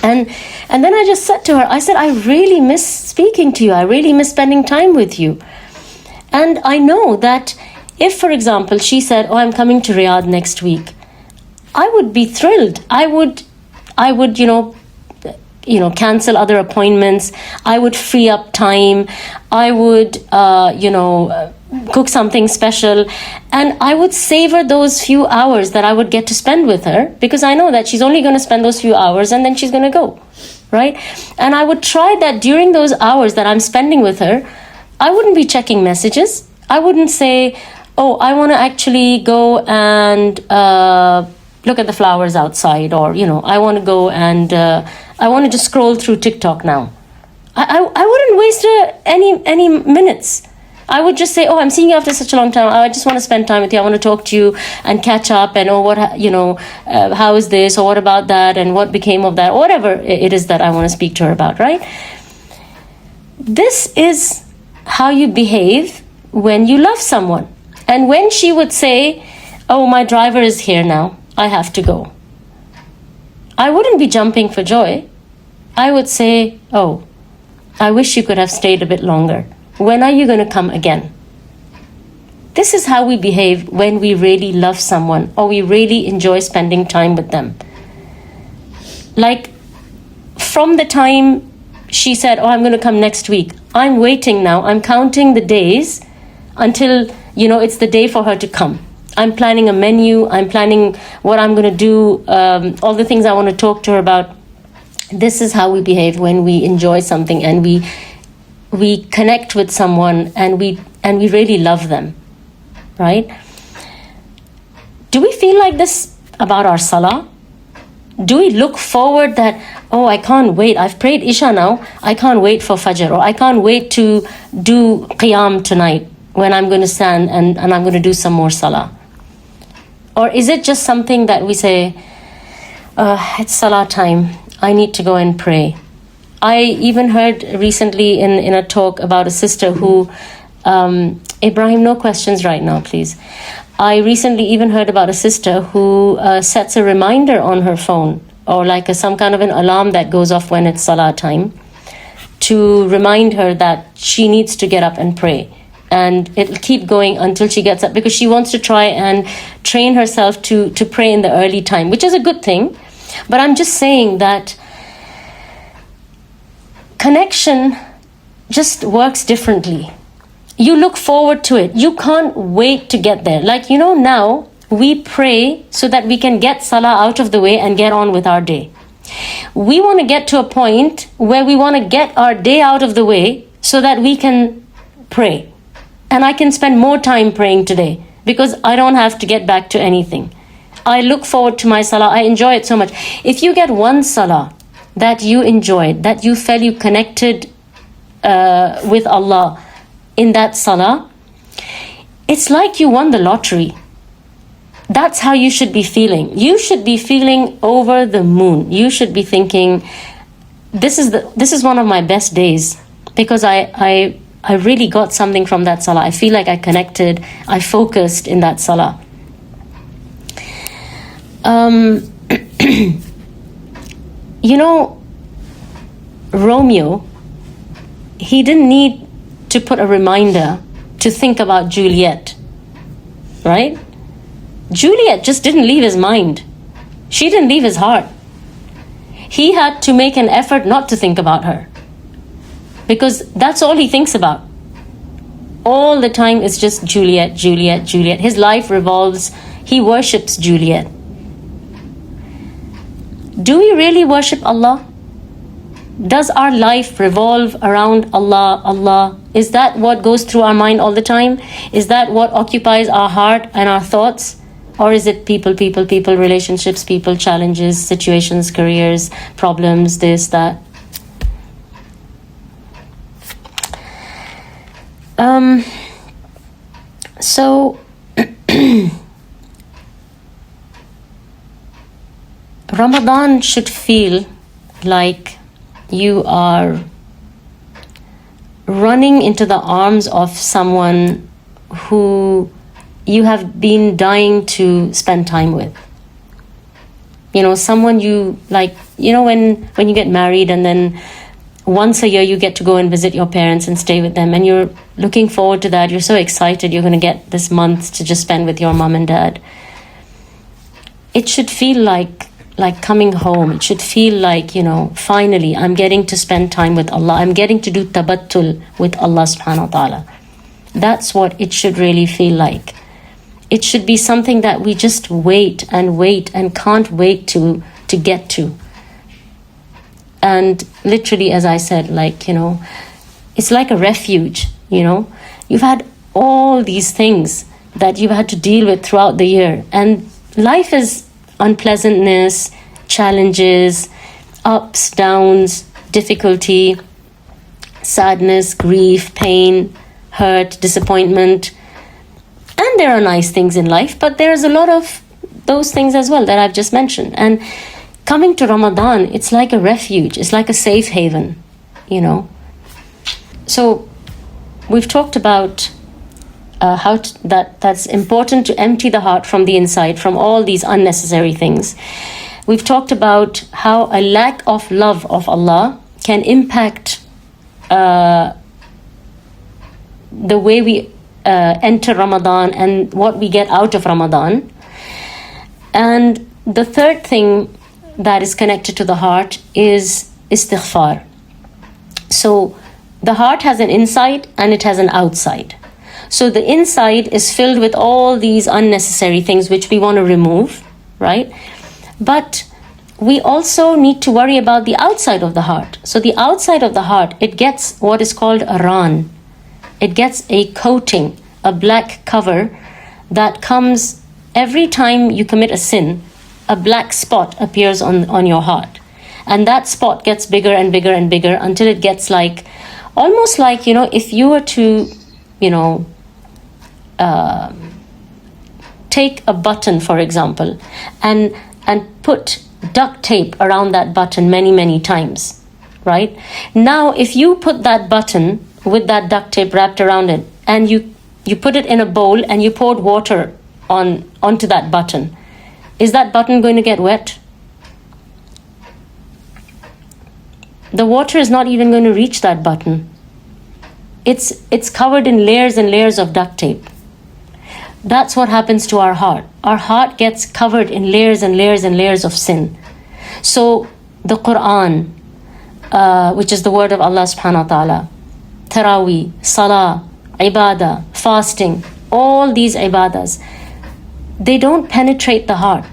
And then I just said to her, I said, I really miss speaking to you. I really miss spending time with you. And I know that if, for example, she said, oh, I'm coming to Riyadh next week, I would be thrilled. I would, cancel other appointments. I would free up time. I would, cook something special. And I would savor those few hours that I would get to spend with her, because I know that she's only going to spend those few hours and then she's going to go, right? And I would try that during those hours that I'm spending with her, I wouldn't be checking messages. I wouldn't say, oh, I want to actually go and look at the flowers outside, or, I want to go and I want to just scroll through TikTok now. I wouldn't waste any minutes. I would just say, oh, I'm seeing you after such a long time. I just want to spend time with you. I want to talk to you and catch up, and how is this, or what about that, and what became of that, or whatever it is that I want to speak to her about, right? This is how you behave when you love someone. And when she would say, oh, my driver is here now, I have to go, I wouldn't be jumping for joy. I would say, oh, I wish you could have stayed a bit longer. When are you going to come again? This is how we behave when we really love someone, or we really enjoy spending time with them. Like, from the time she said, oh, I'm going to come next week, I'm waiting now. I'm counting the days until, it's the day for her to come. I'm planning a menu. I'm planning what I'm going to do, all the things I want to talk to her about. This is how we behave when we enjoy something and we connect with someone and we really love them, right? Do we feel like this about our salah? Do we look forward that, oh, I can't wait, I've prayed Isha now, I can't wait for Fajr, or I can't wait to do Qiyam tonight when I'm going to stand and I'm going to do some more salah? Or is it just something that we say, it's salah time, I need to go and pray? I even heard recently in a talk about a sister who, Ibrahim, no questions right now, please. I recently even heard about a sister who sets a reminder on her phone, or like some kind of an alarm that goes off when it's salah time, to remind her that she needs to get up and pray. And it'll keep going until she gets up, because she wants to try and train herself to pray in the early time, which is a good thing. But I'm just saying that connection just works differently. You look forward to it. You can't wait to get there. Like, now we pray so that we can get salah out of the way and get on with our day. We want to get to a point where we want to get our day out of the way so that we can pray. And I can spend more time praying today because I don't have to get back to anything. I look forward to my salah. I enjoy it so much. If you get one salah that you enjoyed, that you felt you connected with Allah in that salah, it's like you won the lottery. That's how you should be feeling. You should be feeling over the moon. You should be thinking, this is one of my best days, because I really got something from that salah. I feel like I connected, I focused in that salah. Romeo, he didn't need to put a reminder to think about Juliet, right? Juliet just didn't leave his mind. She didn't leave his heart. He had to make an effort not to think about her, because that's all he thinks about. All the time it's just Juliet, Juliet, Juliet. His life revolves, he worships Juliet. Do we really worship Allah? Does our life revolve around Allah, Allah? Is that what goes through our mind all the time? Is that what occupies our heart and our thoughts? Or is it people, relationships, people, challenges, situations, careers, problems, this, that? So Ramadan should feel like you are running into the arms of someone who you have been dying to spend time with. You know, someone you like, you know, when you get married and then once a year you get to go and visit your parents and stay with them, and you're looking forward to that. You're so excited you're going to get this month to just spend with your mom and dad. It should feel like coming home. It should feel like, you know, finally I'm getting to spend time with Allah. I'm getting to do tabattul with Allah subhanahu wa ta'ala. That's what it should really feel like. It should be something that we just wait and can't wait to get to. And literally, as I said, like, you know, it's like a refuge, you know. You've had all these things that you've had to deal with throughout the year. And life is unpleasantness, challenges, ups, downs, difficulty, sadness, grief, pain, hurt, disappointment. And there are nice things in life, but there's a lot of those things as well that I've just mentioned. And coming to Ramadan, it's like a refuge. It's like a safe haven, you know. So we've talked about that's important to empty the heart from the inside, from all these unnecessary things. We've talked about how a lack of love of Allah can impact the way we enter Ramadan and what we get out of Ramadan. And the third thing that is connected to the heart is istighfar. So the heart has an inside and it has an outside. So the inside is filled with all these unnecessary things which we want to remove, right? But we also need to worry about the outside of the heart. So the outside of the heart, it gets what is called a ran. It gets a coating, a black cover that comes every time you commit a sin. A black spot appears on your heart. And that spot gets bigger and bigger and bigger until it gets like, almost like, you know, if you were to, you know, take a button, for example, and put duct tape around that button many times, right? Now, if you put that button with that duct tape wrapped around it, and you put it in a bowl and you poured water onto that button, is that button going to get wet? The water is not even going to reach that button. It's covered in layers and layers of duct tape. That's what happens to our heart. Our heart gets covered in layers and layers and layers of sin. So the Quran, which is the word of Allah subhanahu wa ta'ala, Taraweeh, Salah, Ibadah, fasting, all these ibadahs, they don't penetrate the heart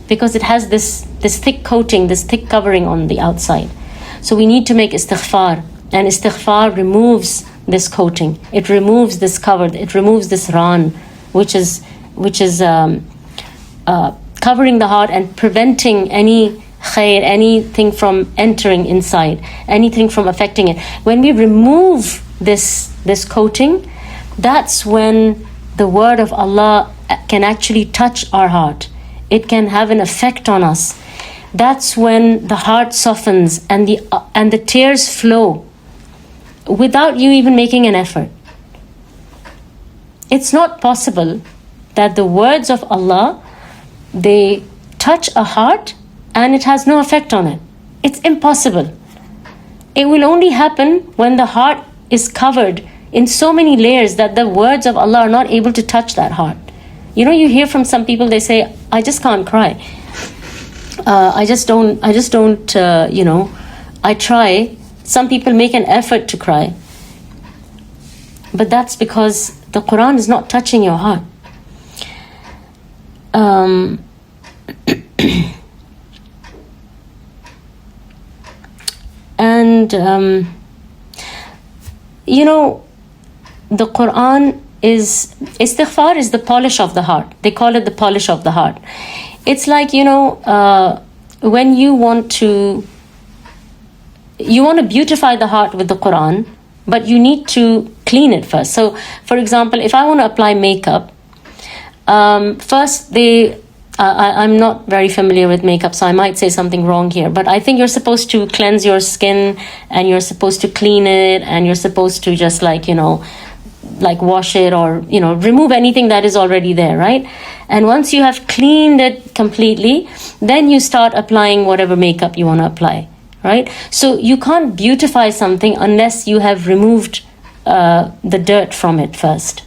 because it has this thick coating, this thick covering on the outside. So we need to make istighfar, and istighfar removes this coating. It removes this cover. It removes this ran, which is covering the heart and preventing any khair, anything from entering inside, anything from affecting it. When we remove this coating, that's when the word of Allah can actually touch our heart. It can have an effect on us. That's when the heart softens and the tears flow without you even making an effort. It's not possible that the words of Allah, they touch a heart and it has no effect on it. It's impossible. It will only happen when the heart is covered in so many layers that the words of Allah are not able to touch that heart. You know, you hear from some people, they say, I just can't cry. I just don't, you know, I try. Some people make an effort to cry. But that's because the Quran is not touching your heart. You know, the Quran istighfar is the polish of the heart. They call it the polish of the heart. It's like, you know, when you want to beautify the heart with the Quran, but you need to clean it first. So, for example, if I want to apply makeup, first I'm not very familiar with makeup, so I might say something wrong here. But I think you're supposed to cleanse your skin, and you're supposed to clean it, and you're supposed to just like wash it, or remove anything that is already there, right? And once you have cleaned it completely, then you start applying whatever makeup you want to apply, right? So you can't beautify something unless you have removed the dirt from it first.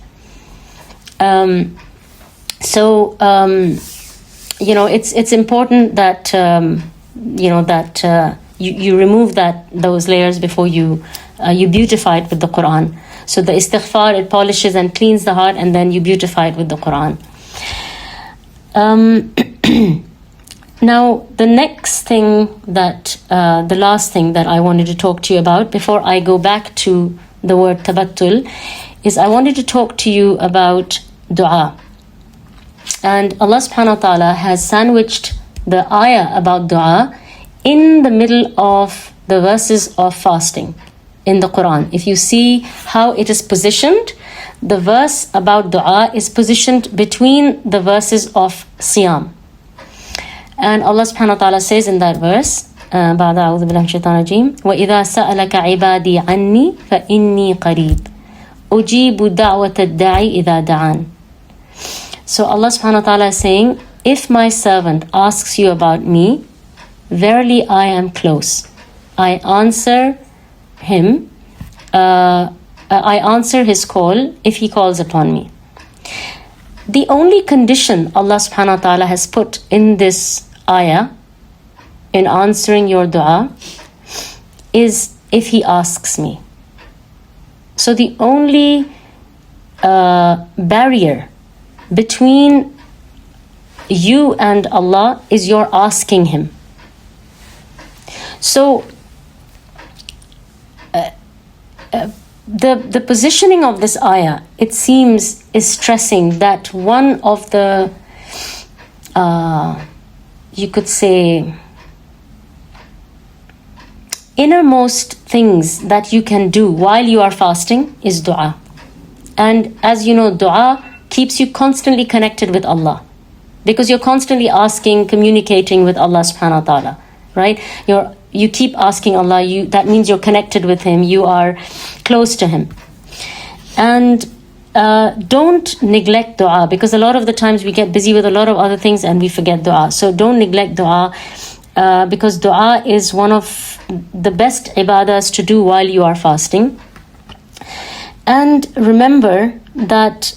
It's important that you remove those layers before you beautify it with the Quran. So the istighfar, it polishes and cleans the heart, and then you beautify it with the Quran. Now, the next thing the last thing that I wanted to talk to you about before I go back to the word tabattul is I wanted to talk to you about dua. And Allah subhanahu wa ta'ala has sandwiched the ayah about dua in the middle of the verses of fasting in the Quran. If you see how it is positioned, the verse about dua is positioned between the verses of siyam. And Allah subhanahu wa ta'ala says in that verse, بعد أعوذ بالله من الشيطان الرجيم وإذا سألك عبادي عني فإني قريب أجيب دعوة الداعي إذا دعان. So Allah subhanahu wa ta'ala is saying, if my servant asks you about me, verily I am close. I answer him, I answer his call if he calls upon me. The only condition Allah subhanahu wa ta'ala has put in this ayah in answering your dua is if he asks me. So the only barrier between you and Allah is your asking him. So the positioning of this ayah, it seems, is stressing that one of the you could say innermost things that you can do while you are fasting is dua. And as you know, dua keeps you constantly connected with Allah, because you're constantly asking, communicating with Allah subhanahu wa ta'ala, right? You keep asking Allah, that means you're connected with him, you are close to him. And don't neglect dua, because a lot of the times we get busy with a lot of other things and we forget dua. So don't neglect dua, because dua is one of the best ibadahs to do while you are fasting. And remember that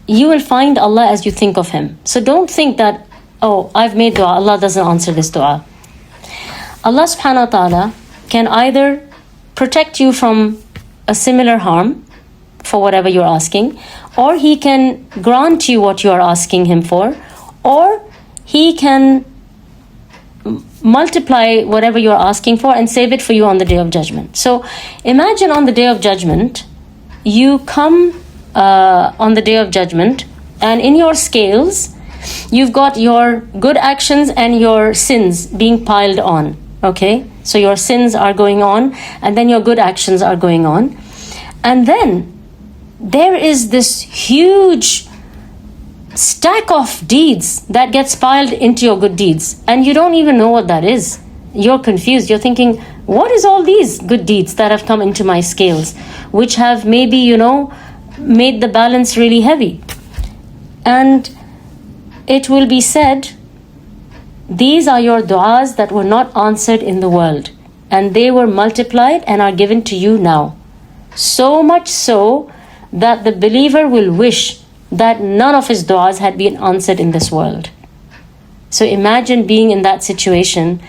you will find Allah as you think of him. So don't think that, oh, I've made dua, Allah doesn't answer this dua. Allah subhanahu wa ta'ala can either protect you from a similar harm for whatever you're asking, or he can grant you what you are asking him for, or he can multiply whatever you're asking for and save it for you on the Day of Judgment. So imagine on the Day of Judgment, you come on the Day of Judgment, and in your scales you've got your good actions and your sins being piled on. Okay, so your sins are going on, and then your good actions are going on, and then there is this huge stack of deeds that gets piled into your good deeds, and you don't even know what that is. You're confused. You're thinking, what is all these good deeds that have come into my scales, which have maybe made the balance really heavy? And it will be said, these are your du'as that were not answered in the world, and they were multiplied and are given to you now. So much so that the believer will wish that none of his du'as had been answered in this world. So imagine being in that situation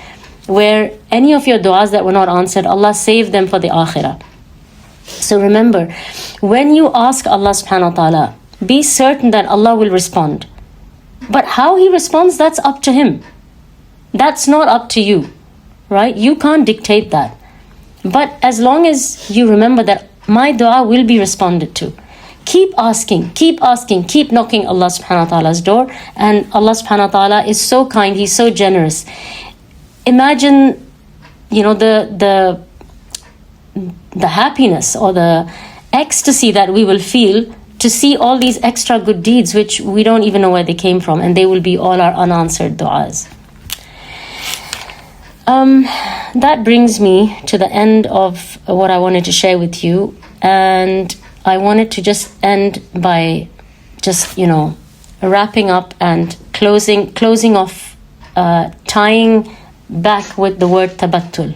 where any of your du'as that were not answered, Allah saved them for the akhirah. So remember, when you ask Allah subhanahu wa ta'ala, be certain that Allah will respond. But how he responds, that's up to him. That's not up to you, right? You can't dictate that. But as long as you remember that my dua will be responded to, keep asking, keep knocking Allah subhanahu wa ta'ala's door. And Allah subhanahu wa ta'ala is so kind, he's so generous. Imagine, the happiness or the ecstasy that we will feel to see all these extra good deeds which we don't even know where they came from, and they will be all our unanswered du'as. That brings me to the end of what I wanted to share with you, and I wanted to just end by just, wrapping up and closing off, tying back with the word tabattul.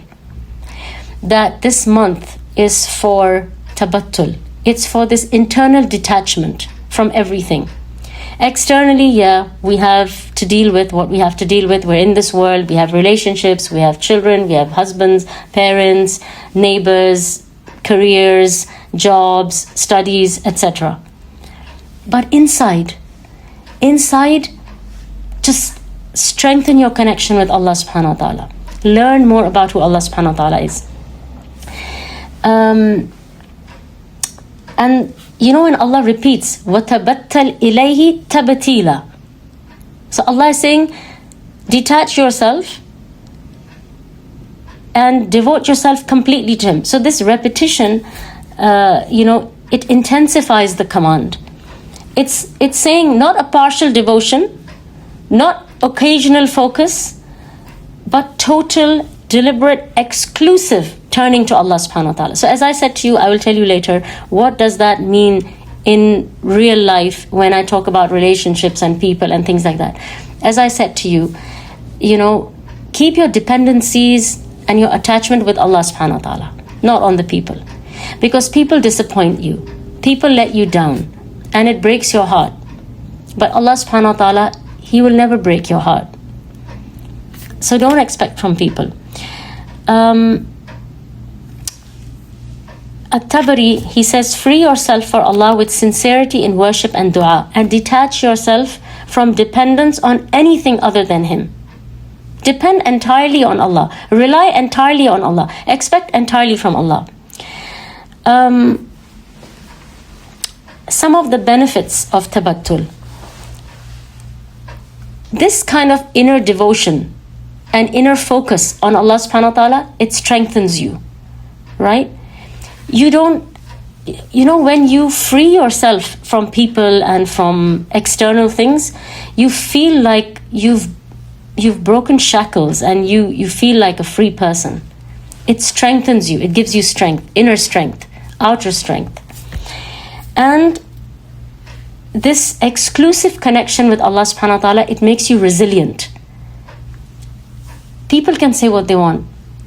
That this month is for tabattul. It's for this internal detachment from everything. Externally, we have to deal with what we have to deal with. We're in this world, we have relationships, we have children, we have husbands, parents, neighbors, careers, jobs, studies, etc. But inside, just strengthen your connection with Allah subhanahu wa ta'ala. Learn more about who Allah subhanahu wa ta'ala is. And when Allah repeats, وَتَبَتَّلْ إِلَيْهِ تَبَتِيلًا. So Allah is saying, detach yourself and devote yourself completely to Him. So this repetition, it intensifies the command. It's saying not a partial devotion, not occasional focus, but total, deliberate, exclusive turning to Allah subhanahu wa ta'ala. So as I said to you, I will tell you later, what does that mean in real life when I talk about relationships and people and things like that. As I said to you, keep your dependencies and your attachment with Allah subhanahu wa ta'ala, not on the people. Because people disappoint you, people let you down, and it breaks your heart. But Allah subhanahu wa ta'ala, He will never break your heart. So don't expect from people. At-Tabari, he says, free yourself for Allah with sincerity in worship and dua, and detach yourself from dependence on anything other than Him. Depend entirely on Allah. Rely entirely on Allah. Expect entirely from Allah. Some of the benefits of tabattul. This kind of inner devotion and inner focus on Allah subhanahu wa ta'ala, it strengthens you, right? When you free yourself from people and from external things, you feel like you've broken shackles and you feel like a free person. It strengthens you. It gives you strength, inner strength, outer strength. And this exclusive connection with Allah subhanahu wa ta'ala, it makes you resilient. People can say what they want.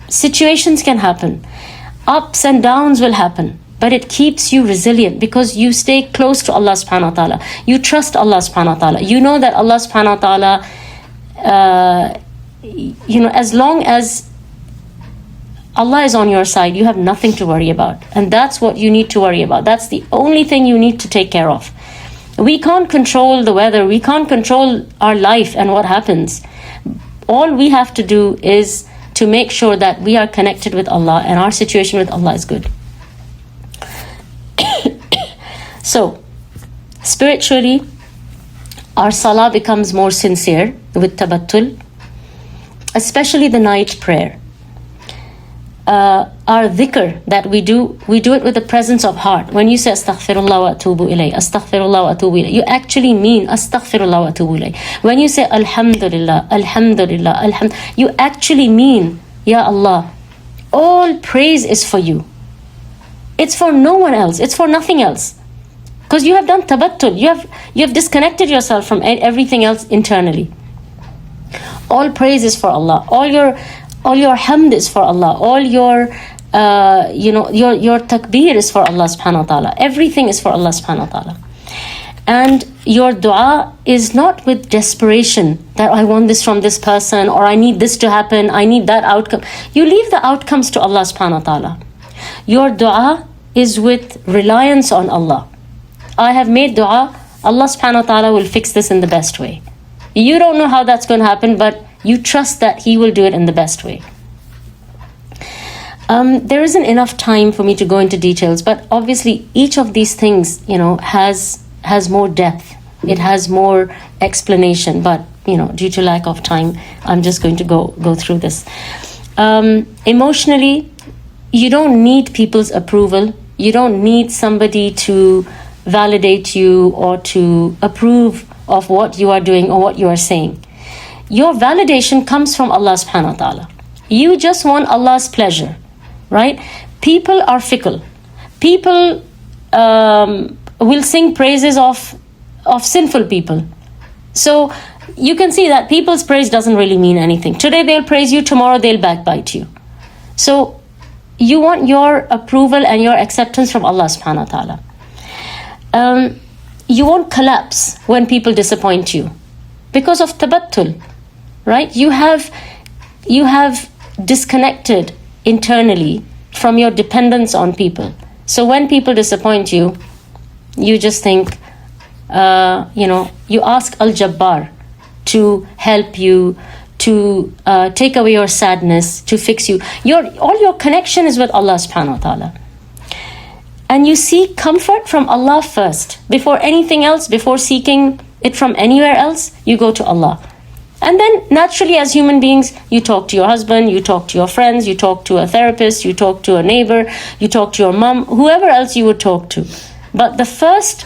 Situations can happen. Ups and downs will happen. But it keeps you resilient because you stay close to Allah subhanahu wa ta'ala. You trust Allah subhanahu wa ta'ala. You know that Allah subhanahu wa ta'ala, as long as Allah is on your side, you have nothing to worry about. And that's what you need to worry about. That's the only thing you need to take care of. We can't control the weather. We can't control our life and what happens. All we have to do is to make sure that we are connected with Allah and our situation with Allah is good. So, spiritually, our salah becomes more sincere with tabattul, especially the night prayer. Our dhikr that we do it with the presence of heart. When you say astaghfirullah wa atubu ilay, astaghfirullah wa atubu ilay, you actually mean astaghfirullah wa atubu ilay. When you say alhamdulillah, alhamdulillah, alhamdulillah, you actually mean, Ya Allah, all praise is for you. It's for no one else. It's for nothing else. Because you have done tabattul. You have disconnected yourself from everything else internally. All praise is for Allah. All your hamd is for Allah. All your takbir is for Allah subhanahu wa ta'ala. Everything is for Allah subhanahu wa ta'ala. And your dua is not with desperation that I want this from this person, or I need this to happen, I need that outcome. You leave the outcomes to Allah subhanahu wa ta'ala. Your dua is with reliance on Allah. I have made dua, Allah subhanahu wa ta'ala will fix this in the best way. You don't know how that's going to happen, but you trust that He will do it in the best way. There isn't enough time for me to go into details, but obviously each of these things, has more depth. It has more explanation, but due to lack of time, I'm just going to go through this. Emotionally, you don't need people's approval. You don't need somebody to validate you or to approve of what you are doing or what you are saying. Your validation comes from Allah subhanahu wa ta'ala. You just want Allah's pleasure, right? People are fickle. People will sing praises of sinful people. So you can see that people's praise doesn't really mean anything. Today they'll praise you, tomorrow they'll backbite you. So you want your approval and your acceptance from Allah subhanahu wa ta'ala. You won't collapse when people disappoint you because of tabattul, right? You have disconnected internally from your dependence on people. So when people disappoint you, you just think, you ask Al-Jabbar to help you, to take away your sadness, to fix you. All your connection is with Allah subhanahu wa ta'ala. And you seek comfort from Allah first. Before anything else, before seeking it from anywhere else, you go to Allah. And then naturally as human beings, you talk to your husband, you talk to your friends, you talk to a therapist, you talk to a neighbor, you talk to your mom, whoever else you would talk to. But the first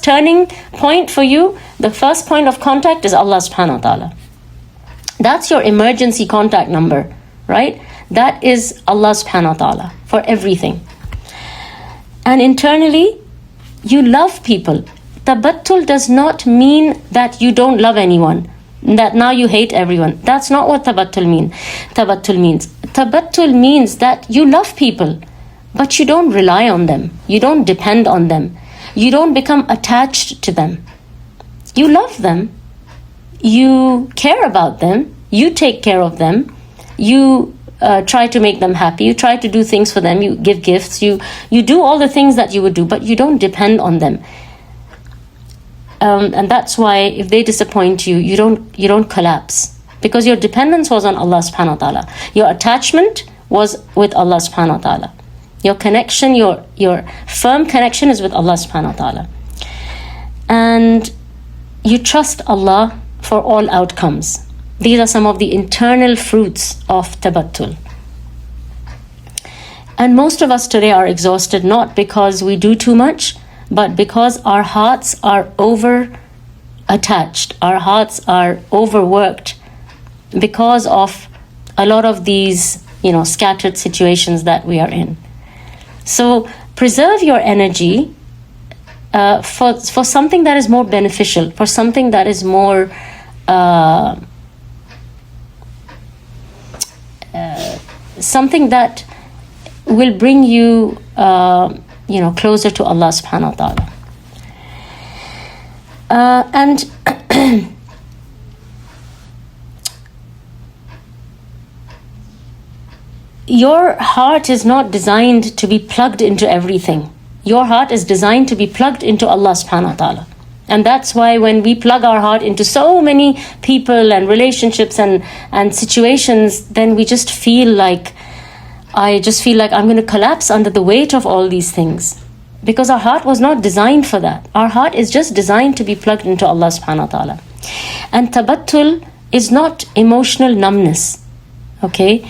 turning point for you, the first point of contact is Allah subhanahu wa ta'ala. That's your emergency contact number, right? That is Allah subhanahu wa ta'ala for everything. And internally, you love people. Tabattul does not mean that you don't love anyone, that now you hate everyone. That's not what tabattul means. Tabattul means that you love people, but you don't rely on them. You don't depend on them. You don't become attached to them. You love them. You care about them. You take care of them. You try to make them happy. You try to do things for them. You give gifts. You do all the things that you would do, but you don't depend on them. And that's why if they disappoint you, you don't collapse, because your dependence was on Allah subhanahu wa ta'ala. Your attachment was with Allah subhanahu wa ta'ala. Your connection, your firm connection is with Allah subhanahu wa ta'ala. And you trust Allah for all outcomes. These are some of the internal fruits of tabattul. And most of us today are exhausted, not because we do too much, but because our hearts are over attached, our hearts are overworked because of a lot of these, scattered situations that we are in. So preserve your energy for something that is more beneficial, for something that is more something that will bring you closer to Allah subhanahu wa ta'ala. And your heart is not designed to be plugged into everything. Your heart is designed to be plugged into Allah subhanahu wa ta'ala. And that's why when we plug our heart into so many people and relationships and situations, then we just feel like, I'm going to collapse under the weight of all these things. Because our heart was not designed for that. Our heart is just designed to be plugged into Allah subhanahu wa ta'ala. And tabattul is not emotional numbness. Okay?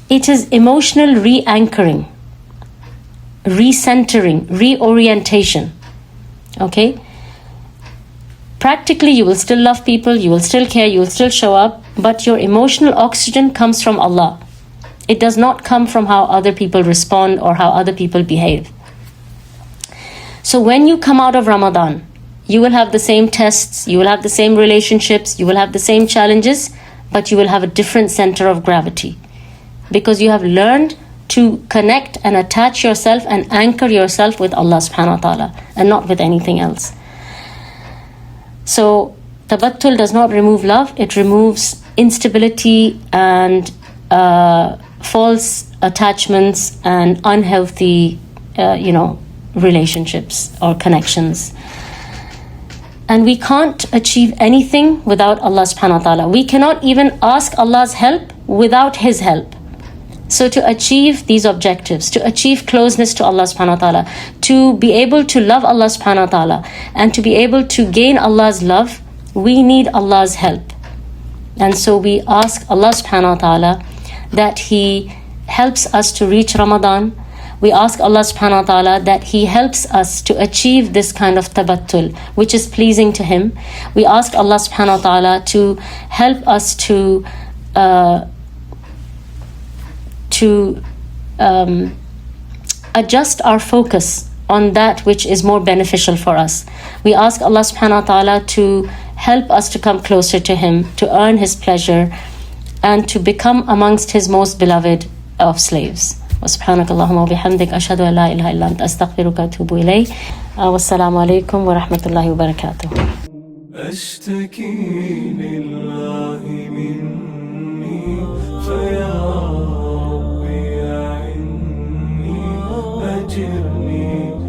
It is emotional re-anchoring, recentering, reorientation. Okay? Practically, you will still love people, you will still care, you will still show up, but your emotional oxygen comes from Allah. It does not come from how other people respond or how other people behave. So when you come out of Ramadan, you will have the same tests, you will have the same relationships, you will have the same challenges, but you will have a different center of gravity. Because you have learned to connect and attach yourself and anchor yourself with Allah subhanahu wa ta'ala and not with anything else. So tabattul does not remove love, it removes instability and false attachments and unhealthy, relationships or connections. And we can't achieve anything without Allah subhanahu wa ta'ala. We cannot even ask Allah's help without His help. So to achieve these objectives, to achieve closeness to Allah subhanahu wa ta'ala, to be able to love Allah subhanahu wa ta'ala, and to be able to gain Allah's love, we need Allah's help. And so we ask Allah subhanahu wa ta'ala that He helps us to reach Ramadan. We ask Allah subhanahu wa ta'ala that He helps us to achieve this kind of tabattul, which is pleasing to Him. We ask Allah subhanahu wa ta'ala to help us to adjust our focus on that which is more beneficial for us. We ask Allah subhanahu wa ta'ala to help us to come closer to Him, to earn His pleasure, and to become amongst His most beloved of slaves. وسبحانك اللهم وبحمدك أشهد أن لا إله إلا أنت أستغفرك وأتوب إليك والسلام عليكم ورحمة الله وبركاته. أشتكي لله مني فيا ربي أعني أجرني